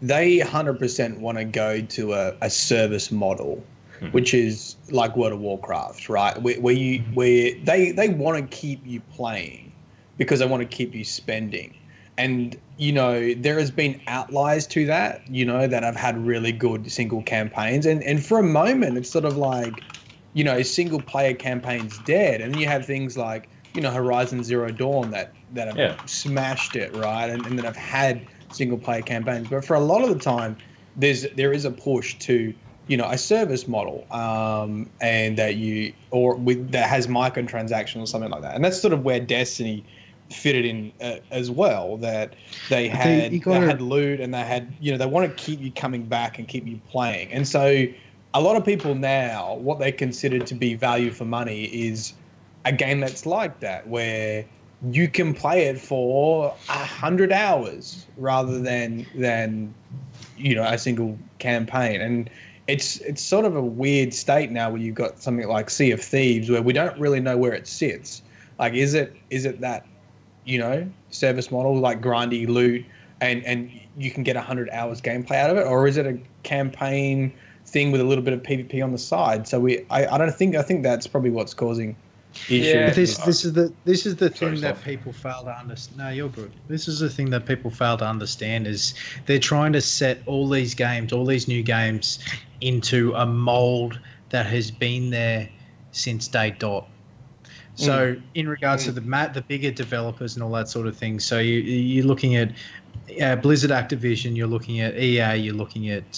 they 100% want to go to a service model, which is like World of Warcraft, right? Where they want to keep you playing because they want to keep you spending. And, you know, there has been outliers to that, you know, that have had really good single campaigns. And for a moment, it's sort of like, you know, single player campaign's dead. And then you have things like, you know, Horizon Zero Dawn that have smashed it, right? And that have had single player campaigns. But for a lot of the time, there is a push to, you know, a service model, and that has microtransactions or something like that. And that's sort of where Destiny fitted in as well, that they had loot and they had, you know, they want to keep you coming back and keep you playing. And so a lot of people now, what they consider to be value for money is a game that's like that, where you can play it for 100 hours rather than you know, a single campaign. And it's sort of a weird state now where you've got something like Sea of Thieves where we don't really know where it sits. Like, is it that, you know, service model, like grindy loot and you can get 100 hours gameplay out of it, or is it a campaign thing with a little bit of PvP on the side? So I think that's probably what's causing issues. Yeah, but this is the thing that people fail to understand. No, you're good. This is the thing that people fail to understand is they're trying to set all these new games into a mold that has been there since day dot. So in regards to the bigger developers and all that sort of thing, so you're looking at Blizzard, Activision, you're looking at EA, you're looking at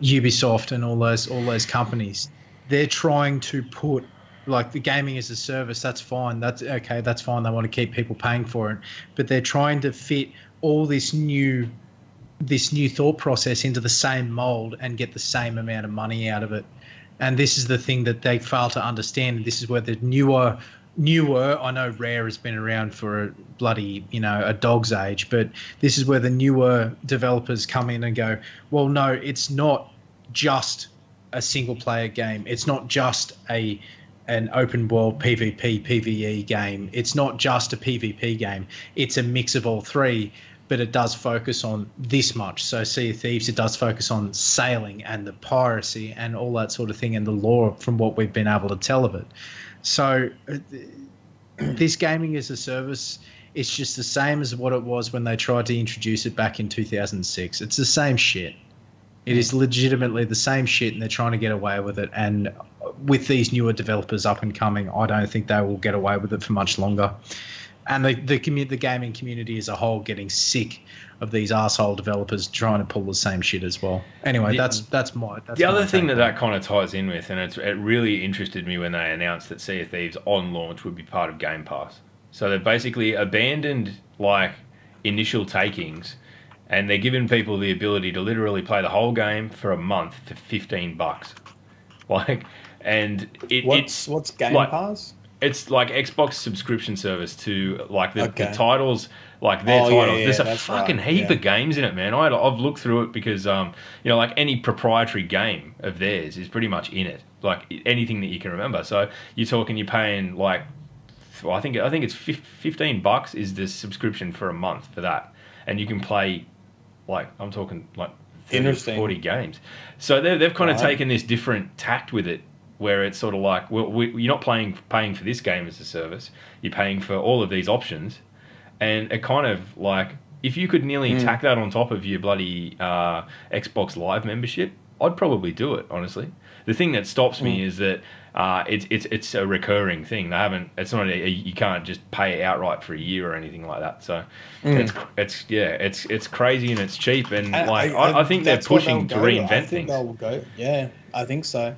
Ubisoft and all those companies. They're trying to put, like, the gaming as a service. That's fine. That's okay. That's fine. They want to keep people paying for it, but they're trying to fit all this new thought process into the same mold and get the same amount of money out of it. And this is the thing that they fail to understand. This is where the newer, I know Rare has been around for a bloody, you know, a dog's age, but this is where the newer developers come in and go, well, no, it's not just a single player game. It's not just an open world PvP, PvE game. It's not just a PvP game. It's a mix of all three, but it does focus on this much. So Sea of Thieves, it does focus on sailing and the piracy and all that sort of thing and the lore from what we've been able to tell of it. So this gaming as a service, it's just the same as what it was when they tried to introduce it back in 2006. It's the same shit. It is legitimately the same shit, and they're trying to get away with it. And with these newer developers up and coming, I don't think they will get away with it for much longer. And the gaming community as a whole getting sick of these arsehole developers trying to pull the same shit as well. Anyway, that's the other thing that kind of ties in with, and it really interested me when they announced that Sea of Thieves on launch would be part of Game Pass. So they've basically abandoned like initial takings, and they're giving people the ability to literally play the whole game for a month for $15. Like, and what's Game Pass? It's like Xbox subscription service to like the titles, like their titles. Yeah, there's a fucking heap of games in it, man. I've looked through it because you know, like any proprietary game of theirs is pretty much in it, like anything that you can remember. So you're paying like, well, I think it's $15 is the subscription for a month for that, and you can play, like, I'm talking like 30, 40 games. So they've kind of taken this different tact with it, where it's sort of like, well, you're not paying for this game as a service. You're paying for all of these options. And it kind of like, if you could nearly tack that on top of your bloody Xbox Live membership, I'd probably do it, honestly. The thing that stops me is that it's a recurring thing. It's not you can't just pay it outright for a year or anything like that. So it's crazy and it's cheap, and I think they're pushing to reinvent things. They'll go. Yeah, I think so.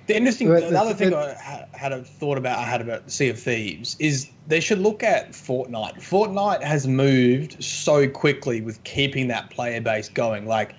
The other thing I had a thought about, Sea of Thieves is they should look at Fortnite. Fortnite has moved so quickly with keeping that player base going. Like,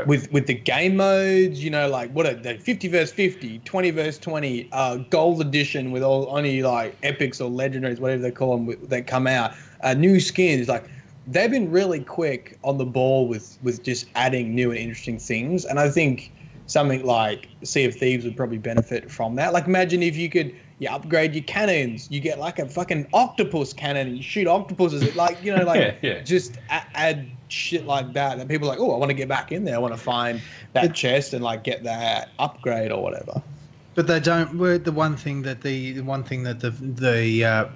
with the game modes, you know, like what are they, 50 versus 50, 20 versus 20, gold edition with only like epics or legendaries, whatever they call them, that come out, new skins. Like, they've been really quick on the ball with just adding new and interesting things. And I think something like Sea of Thieves would probably benefit from that. Like, imagine if you could, you upgrade your cannons, you get like a fucking octopus cannon and you shoot octopuses. Like, you know, like just add shit like that. And people are like, oh, I want to get back in there. I want to find that chest and like get that upgrade or whatever. But they don't. The one thing that the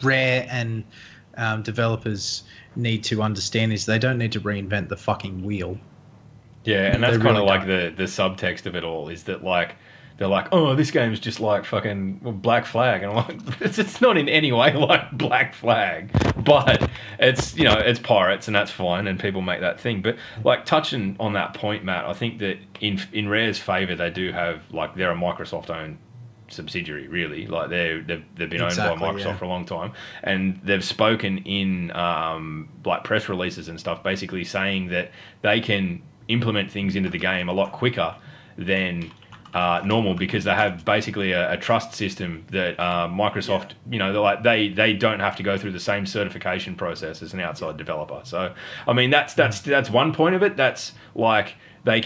Rare and developers need to understand is they don't need to reinvent the fucking wheel. Yeah, and that's kind of like the subtext of it all is that, like, they're like, oh, this game's just like fucking Black Flag. And I'm like, it's not in any way like Black Flag, but it's, you know, it's pirates and that's fine and people make that thing. But like, touching on that point, Matt, I think that in Rare's favour, they do have, like, they're a Microsoft-owned subsidiary, really. Like, they've been owned by Microsoft for a long time, and they've spoken in like press releases and stuff, basically saying that they can implement things into the game a lot quicker than normal, because they have basically a trust system that Microsoft, you know, they don't have to go through the same certification process as an outside developer. So, I mean, that's one point of it. That's like they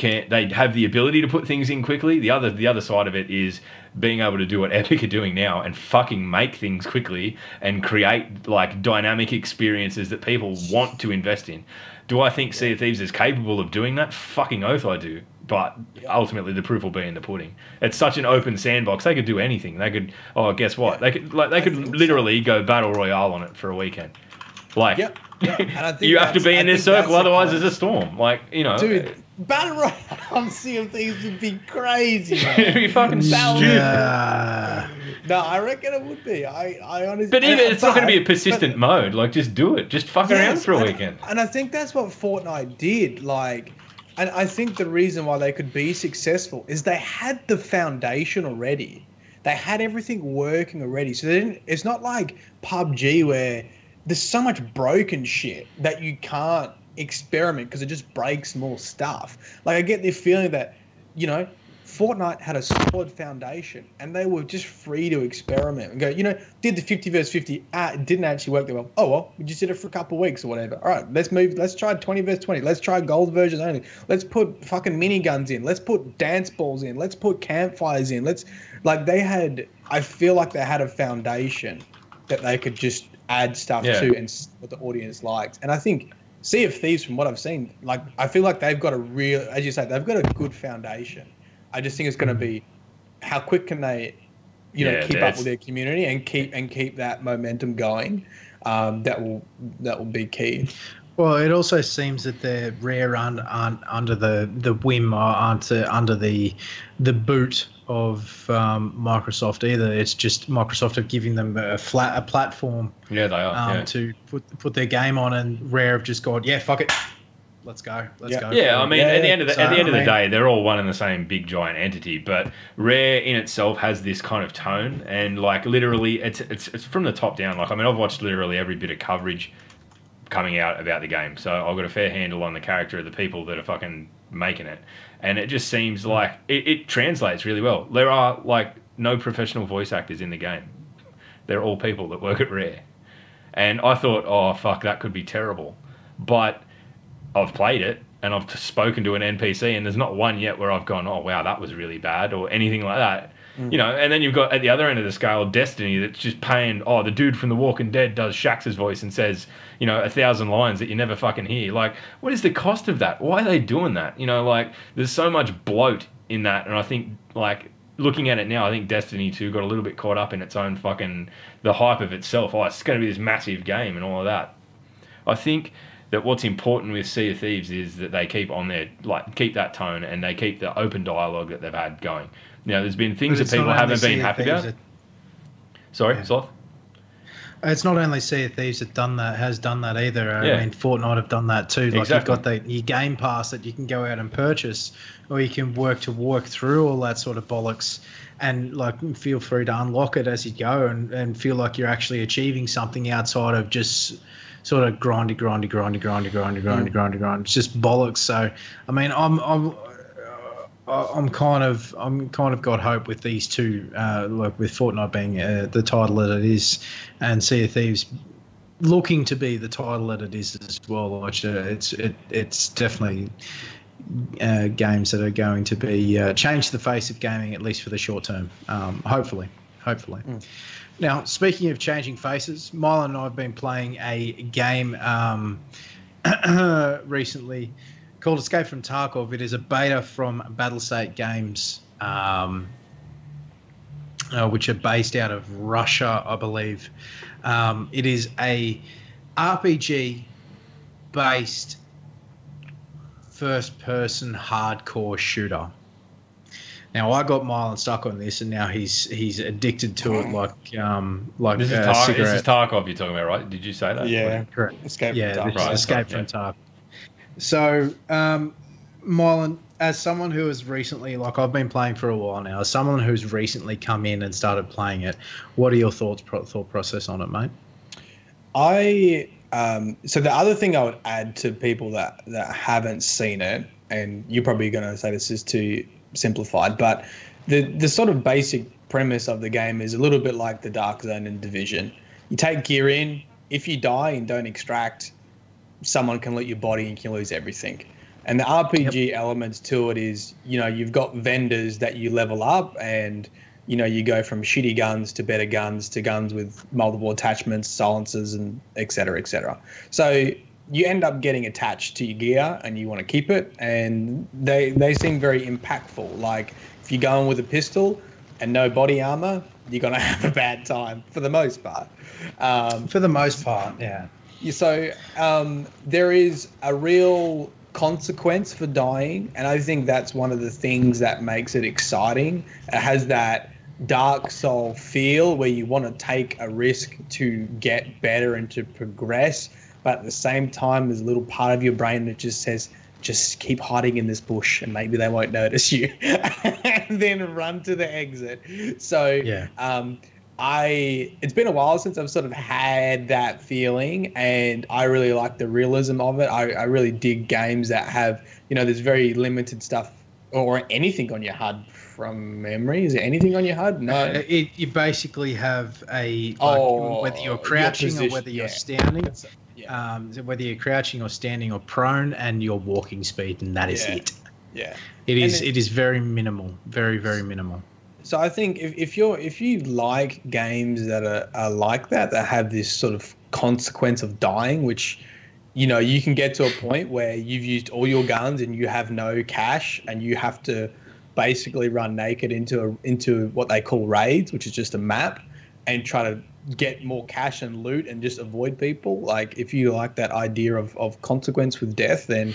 have the ability to put things in quickly. The other side of it is being able to do what Epic are doing now and fucking make things quickly and create like dynamic experiences that people want to invest in. Do I think Sea of Thieves is capable of doing that? Fucking oath I do. But ultimately, the proof will be in the pudding. It's such an open sandbox. They could do anything. They could. Oh, guess what? They could literally go battle royale on it for a weekend. Like, and I think you have to be in this circle, otherwise there's a storm. Like, you know, dude, battle royale on Sea of Thieves would be crazy. It'd be fucking stupid. No, I reckon it would be. I honestly. But even it's not going to be a persistent mode. Like, just do it. Just fuck around for a weekend. And I think that's what Fortnite did. Like, and I think the reason why they could be successful is they had the foundation already. They had everything working already. So they didn't. It's not like PUBG where there's so much broken shit that you can't experiment because it just breaks more stuff. Like, I get the feeling that, you know, Fortnite had a solid foundation and they were just free to experiment and go, you know, did the 50 versus 50, it didn't actually work that well. Oh, well, we just did it for a couple of weeks or whatever. All right, let's try 20 versus 20. Let's try gold versions only. Let's put fucking miniguns in. Let's put dance balls in. Let's put campfires in. I feel like they had a foundation that they could just add stuff to and what the audience likes. And I think Sea of Thieves, from what I've seen, like, I feel like they've got a real, as you say, they've got a good foundation. I just think it's going to be how quick can they, you know, keep up with their community and keep that momentum going. That will be key. Well, it also seems that the Rare aren't under the whim or aren't under the boot of Microsoft either. It's just Microsoft are giving them a platform. Yeah, they are. To put their game on, and Rare have just gone, yeah, fuck it. Let's go. Yeah, I mean, at the end of the day, they're all one and the same big giant entity. But Rare in itself has this kind of tone, and like literally, it's from the top down. Like, I mean, I've watched literally every bit of coverage coming out about the game, so I've got a fair handle on the character of the people that are fucking making it, and it just seems like it translates really well. There are like no professional voice actors in the game. They're all people that work at Rare, and I thought, oh fuck, that could be terrible, but I've played it and I've spoken to an NPC and there's not one yet where I've gone, oh wow, that was really bad or anything like that. You know, and then you've got at the other end of the scale Destiny that's just paying, oh, the dude from The Walking Dead does Shax's voice and says, you know, 1,000 lines that you never fucking hear. Like, what is the cost of that? Why are they doing that? You know, like, there's so much bloat in that, and I think, like, looking at it now, I think Destiny 2 got a little bit caught up in its own fucking, the hype of itself. Oh, it's going to be this massive game and all of that. I think that what's important with Sea of Thieves is that they keep that tone and they keep the open dialogue that they've had going. Now, there's been things that people haven't been happy about. Sorry, Sloth? It's not only Sea of Thieves that has done that either. Yeah. I mean, Fortnite have done that too. Like Exactly. you've got your Game Pass that you can go out and purchase, or you can work through all that sort of bollocks, and like feel free to unlock it as you go, and feel like you're actually achieving something outside of just sort of grindy. It's just bollocks. So, I mean, I'm kind of got hope with these two, like with Fortnite being the title that it is, and Sea of Thieves looking to be the title that it is as well. Which it's definitely games that are going to be change the face of gaming, at least for the short term. Hopefully. Now, speaking of changing faces, Milo and I have been playing a game recently called Escape from Tarkov. It is a beta from Battlestate Games, which are based out of Russia, I believe. It is a RPG-based first-person hardcore shooter. Now, I got Mylan stuck on this, and now he's addicted to it like this is cigarette. This is Tarkov you're talking about, right? Did you say that? Yeah, Correct. Escape Yeah, from this is Tarkov. Escape from Tarkov. So, Mylan, as someone who has recently, like I've been playing for a while now, as someone who's recently come in and started playing it, what are your thought process on it, mate? So the other thing I would add to people that haven't seen it, and you're probably going to say this is too simplified, but the sort of basic premise of the game is a little bit like the Dark Zone and Division. You take gear in. If you die and don't extract, someone can loot your body and you can lose everything. And the RPG elements to it is, you've got vendors that you level up, and you go from shitty guns to better guns to guns with multiple attachments, silencers, and et cetera, et cetera. So you end up getting attached to your gear and you want to keep it, and they seem very impactful. Like if you're going with a pistol and no body armor, you're going to have a bad time for the most part. Yeah. So there is a real consequence for dying, and I think that's one of the things that makes it exciting. It has that Dark Soul feel where you want to take a risk to get better and to progress, but at the same time there's a little part of your brain that just says, just keep hiding in this bush and maybe they won't notice you, and then run to the exit. So yeah. It's been a while since I've sort of had that feeling, and I really like the realism of it. I really dig games that have, there's very limited stuff or anything on your HUD from memory. Is there anything on your HUD? No. You basically have whether you're crouching or whether you're standing. Whether you're crouching or standing or prone, and your walking speed, and that is it. Yeah. It is very minimal. Very, very minimal. So I think if you like games that are like that have this sort of consequence of dying, which you can get to a point where you've used all your guns and you have no cash, and you have to basically run naked into what they call raids, which is just a map, and try to get more cash and loot and just avoid people. Like if you like that idea of consequence with death, then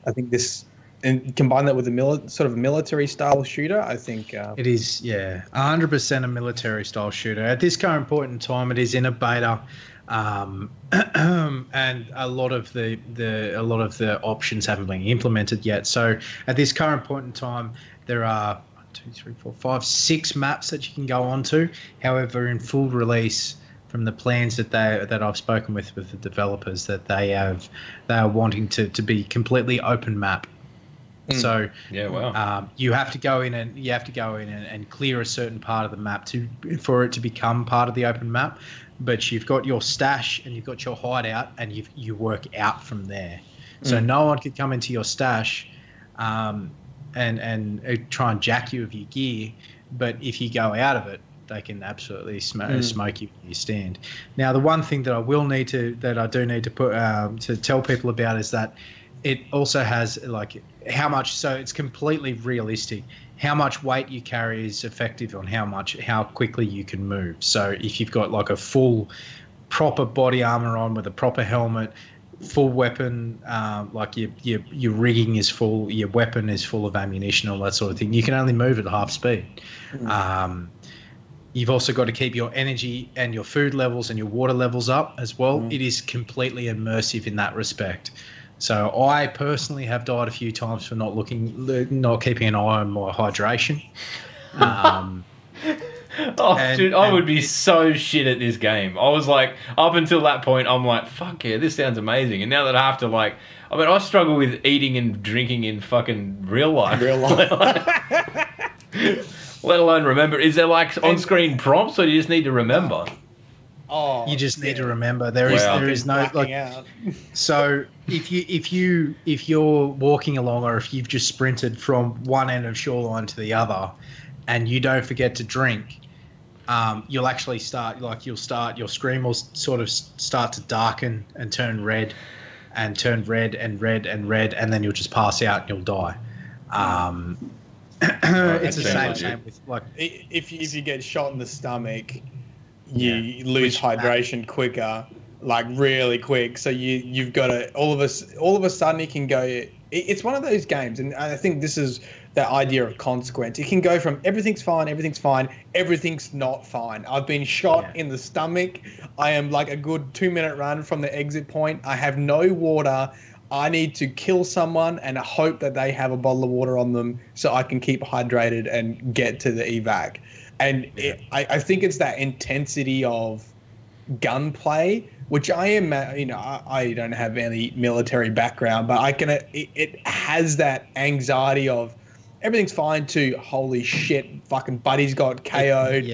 I think this. And combine that with a sort of military style shooter, I think it is 100% a military style shooter. At this current point in time, it is in a beta, and a lot of the options haven't been implemented yet. So at this current point in time, there are 1, 2, 3, 4, 5, 6 maps that you can go onto. However, in full release, from the plans that I've spoken with the developers, that they are wanting to be completely open map. So you have to go in and clear a certain part of the map for it to become part of the open map. But you've got your stash and you've got your hideout, and you work out from there. So no one could come into your stash and try and jack you of your gear. But if you go out of it, they can absolutely smoke you where you stand. Now, the one thing that I do need to put to tell people about is that it also has how much. So it's completely realistic. How much weight you carry is effective on how quickly you can move. So if you've got like a full, proper body armor on with a proper helmet, full weapon, like your rigging is full, your weapon is full of ammunition, all that sort of thing, you can only move at half speed. You've also got to keep your energy and your food levels and your water levels up as well. It is completely immersive in that respect. So I personally have died a few times for not keeping an eye on my hydration. Dude, I would be so shit at this game. I was like, up until that point, I'm like, fuck yeah, this sounds amazing. And now that I have to I struggle with eating and drinking in fucking real life. Let alone remember. Is there on-screen prompts, or do you just need to remember? Oh, you just need to remember. There is no out. So if you're walking along, or if you've just sprinted from one end of shoreline to the other, and you don't forget to drink, you'll actually your screen will sort of start to darken and turn red, and then you'll just pass out and you'll die. It's the same with if you get shot in the stomach, you lose hydration quicker, really quick. So you've got to all of a sudden it can go. It's one of those games, and I think this is the idea of consequence. It can go from everything's fine, everything's not fine. I've been shot in the stomach. I am a good 2-minute run from the exit point. I have no water. I need to kill someone and hope that they have a bottle of water on them so I can keep hydrated and get to the evac. And I think it's that intensity of gunplay, which I am, I don't have any military background, but it has that anxiety of everything's fine to holy shit, fucking buddy's got KO'd.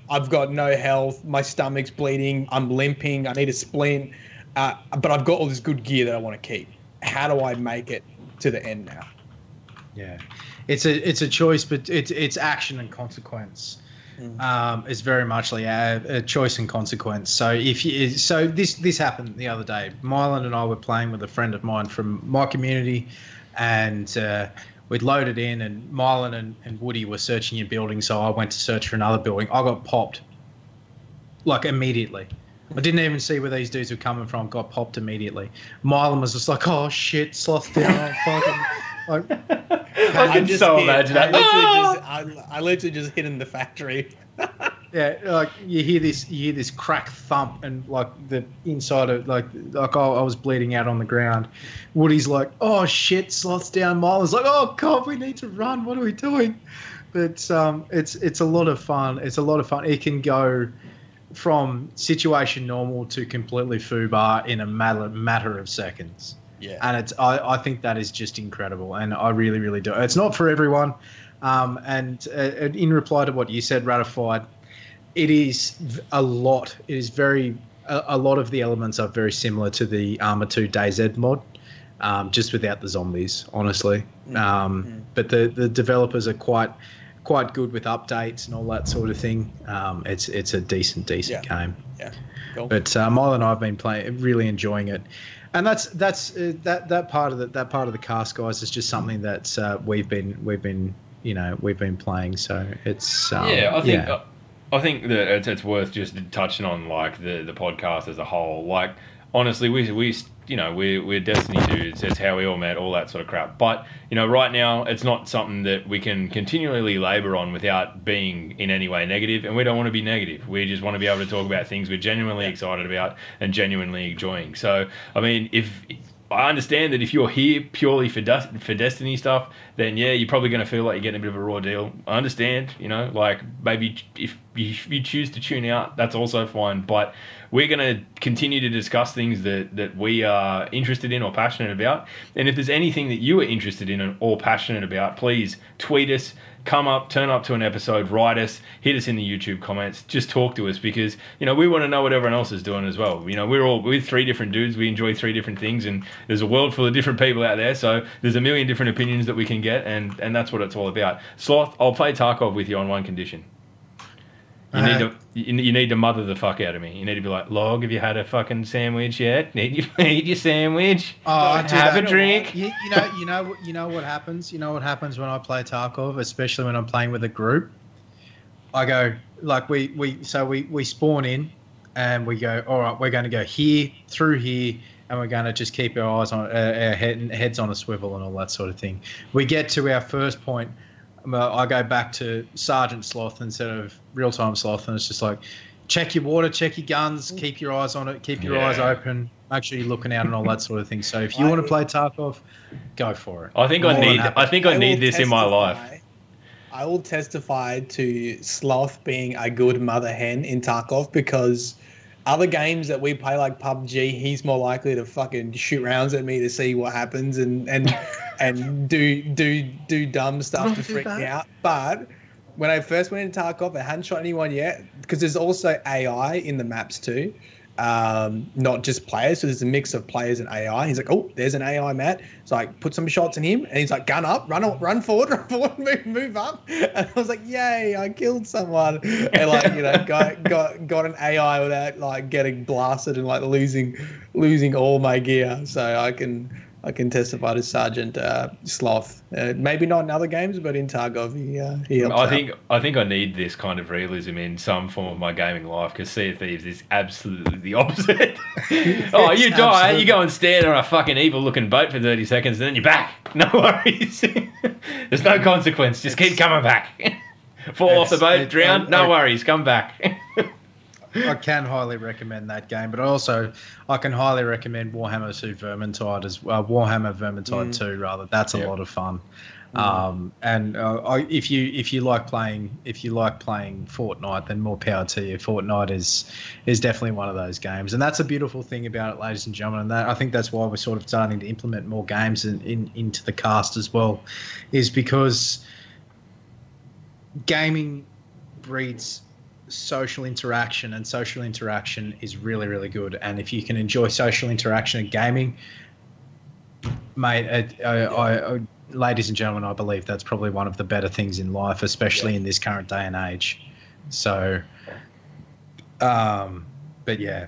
I've got no health. My stomach's bleeding. I'm limping. I need a splint. But I've got all this good gear that I want to keep. How do I make it to the end now? Yeah, it's a choice, but it's action and consequence. It's very much like a choice and consequence. So this happened the other day. Mylan and I were playing with a friend of mine from my community, and we'd loaded in, and Mylan and Woody were searching a building, so I went to search for another building. I got popped immediately. I didn't even see where these dudes were coming from. Got popped immediately. Mylan was just like, "Oh shit, sloth down." I can so imagine that. I literally just hit in the factory. Yeah, you hear this crack thump, and the inside of I was bleeding out on the ground. Woody's like, "Oh shit, sloth's down." Mylan's like, "Oh god, we need to run. What are we doing?" But it's a lot of fun. It's a lot of fun. It can go from situation normal to completely foobar in a matter of seconds. Yeah. And I think that is just incredible, and I really, really do. It's not for everyone. And in reply to what you said, Ratified, it is a lot. It is a lot of the elements are very similar to the Arma 2 DayZ mod, just without the zombies, honestly. But the developers are quite good with updates and all that sort of thing. It's a decent game. Yeah, cool. But Mile and I have been playing, really enjoying it, and that's that part of the cast, guys, is just something that we've been playing. So it's I think that it's worth just touching on the podcast as a whole. Honestly, we're Destiny dudes. It's how we all met, all that sort of crap. But right now, it's not something that we can continually labour on without being in any way negative, and we don't want to be negative. We just want to be able to talk about things we're genuinely excited about and genuinely enjoying. So, I mean, I understand that if you're here purely for Destiny stuff, then you're probably going to feel like you're getting a bit of a raw deal. I understand, maybe if you choose to tune out, that's also fine. But we're going to continue to discuss things that we are interested in or passionate about. And if there's anything that you are interested in or passionate about, please tweet us, turn up to an episode, write us, hit us in the YouTube comments, just talk to us, because we want to know what everyone else is doing as well. We're three different dudes, we enjoy three different things, and there's a world full of different people out there, so there's a million different opinions that we can get, and that's what it's all about. Sloth, I'll play Tarkov with you on one condition. You need to mother the fuck out of me. You need to be like, Log, have you had a fucking sandwich yet? Need you eat your sandwich? Have a drink. You know what happens? You know what happens when I play Tarkov, especially when I'm playing with a group? I go we spawn in, and we go, all right, we're going to go here, through here, and we're going to just keep our eyes on our heads on a swivel and all that sort of thing. We get to our first point. I go back to Sergeant Sloth instead of real-time Sloth, and it's just like, check your water, check your guns, keep your eyes on it, keep your eyes open, make sure you're looking out and all that sort of thing. So if you want to play Tarkov, go for it. I think I need this in my life. I will testify to Sloth being a good mother hen in Tarkov, because other games that we play like PUBG, he's more likely to fucking shoot rounds at me to see what happens and do dumb stuff to freak me out. But when I first went into Tarkov, I hadn't shot anyone yet, because there's also AI in the maps too, not just players. So there's a mix of players and AI. He's like, oh, there's an AI, Matt. So like, put some shots in him, and he's like, gun up, run forward, move up. And I was like, yay, I killed someone. And like, you know, got an AI without like getting blasted and like losing all my gear. So I can testify to Sergeant Sloth. Maybe not in other games, but in Tarkov, he helps out. I think I need this kind of realism in some form of my gaming life, because Sea of Thieves is absolutely the opposite. Oh, you die, absolutely. You go and stand on a fucking evil-looking boat for 30 seconds, and then you're back. No worries. There's no consequence. Just keep coming back. Fall off the boat, drown. No worries. Come back. I can highly recommend that game, but I can highly recommend Warhammer 2 Vermintide as well. Warhammer Vermintide 2, rather. That's a lot of fun. And if you like playing Fortnite, then more power to you. Fortnite is definitely one of those games, and that's a beautiful thing about it, ladies and gentlemen. And I think that's why we're sort of starting to implement more games into the cast as well, is because gaming breeds social interaction, and social interaction is really, really good. And if you can enjoy social interaction in gaming, mate, ladies and gentlemen, I believe that's probably one of the better things in life, especially in this current day and age. So, but yeah,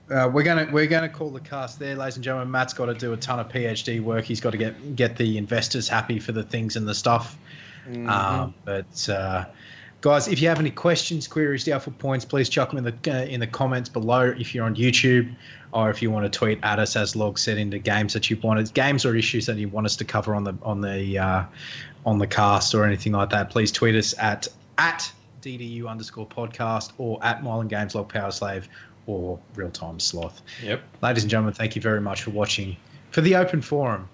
we're gonna call the cast there, ladies and gentlemen. Matt's got to do a ton of PhD work. He's got to get the investors happy for the things and the stuff. Guys, if you have any questions, queries, doubtful points, please chuck them in the comments below. If you're on YouTube, or if you want to tweet at us, as Log said, into games that you wanted, games or issues that you want us to cover on the cast or anything like that, please tweet us at DDU_podcast or at Mylan Games Log Power Slave or Real-Time Sloth. Yep. Ladies and gentlemen, thank you very much for watching for the Open Forum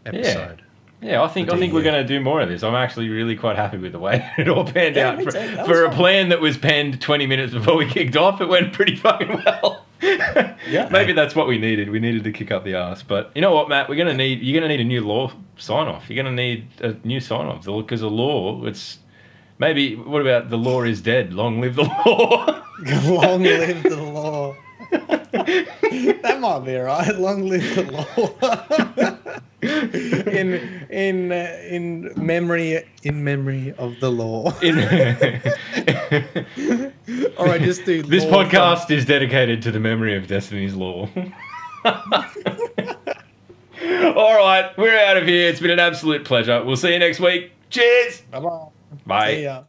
episode. Yeah, I think we're going to do more of this. I'm actually really quite happy with the way it all panned out. For a plan that was penned 20 minutes before we kicked off, it went pretty fucking well. Maybe that's what we needed. We needed to kick up the arse. But you know what, Matt? You're going to need a new law sign-off. You're going to need a new sign-off, because the law, what about the law is dead? Long live the law. Long live the law. That might be right. Long live the law. in memory of the law. All right, just do. This podcast is dedicated to the memory of Destiny's law. All right, we're out of here. It's been an absolute pleasure. We'll see you next week. Cheers. Bye-bye. Bye. See ya.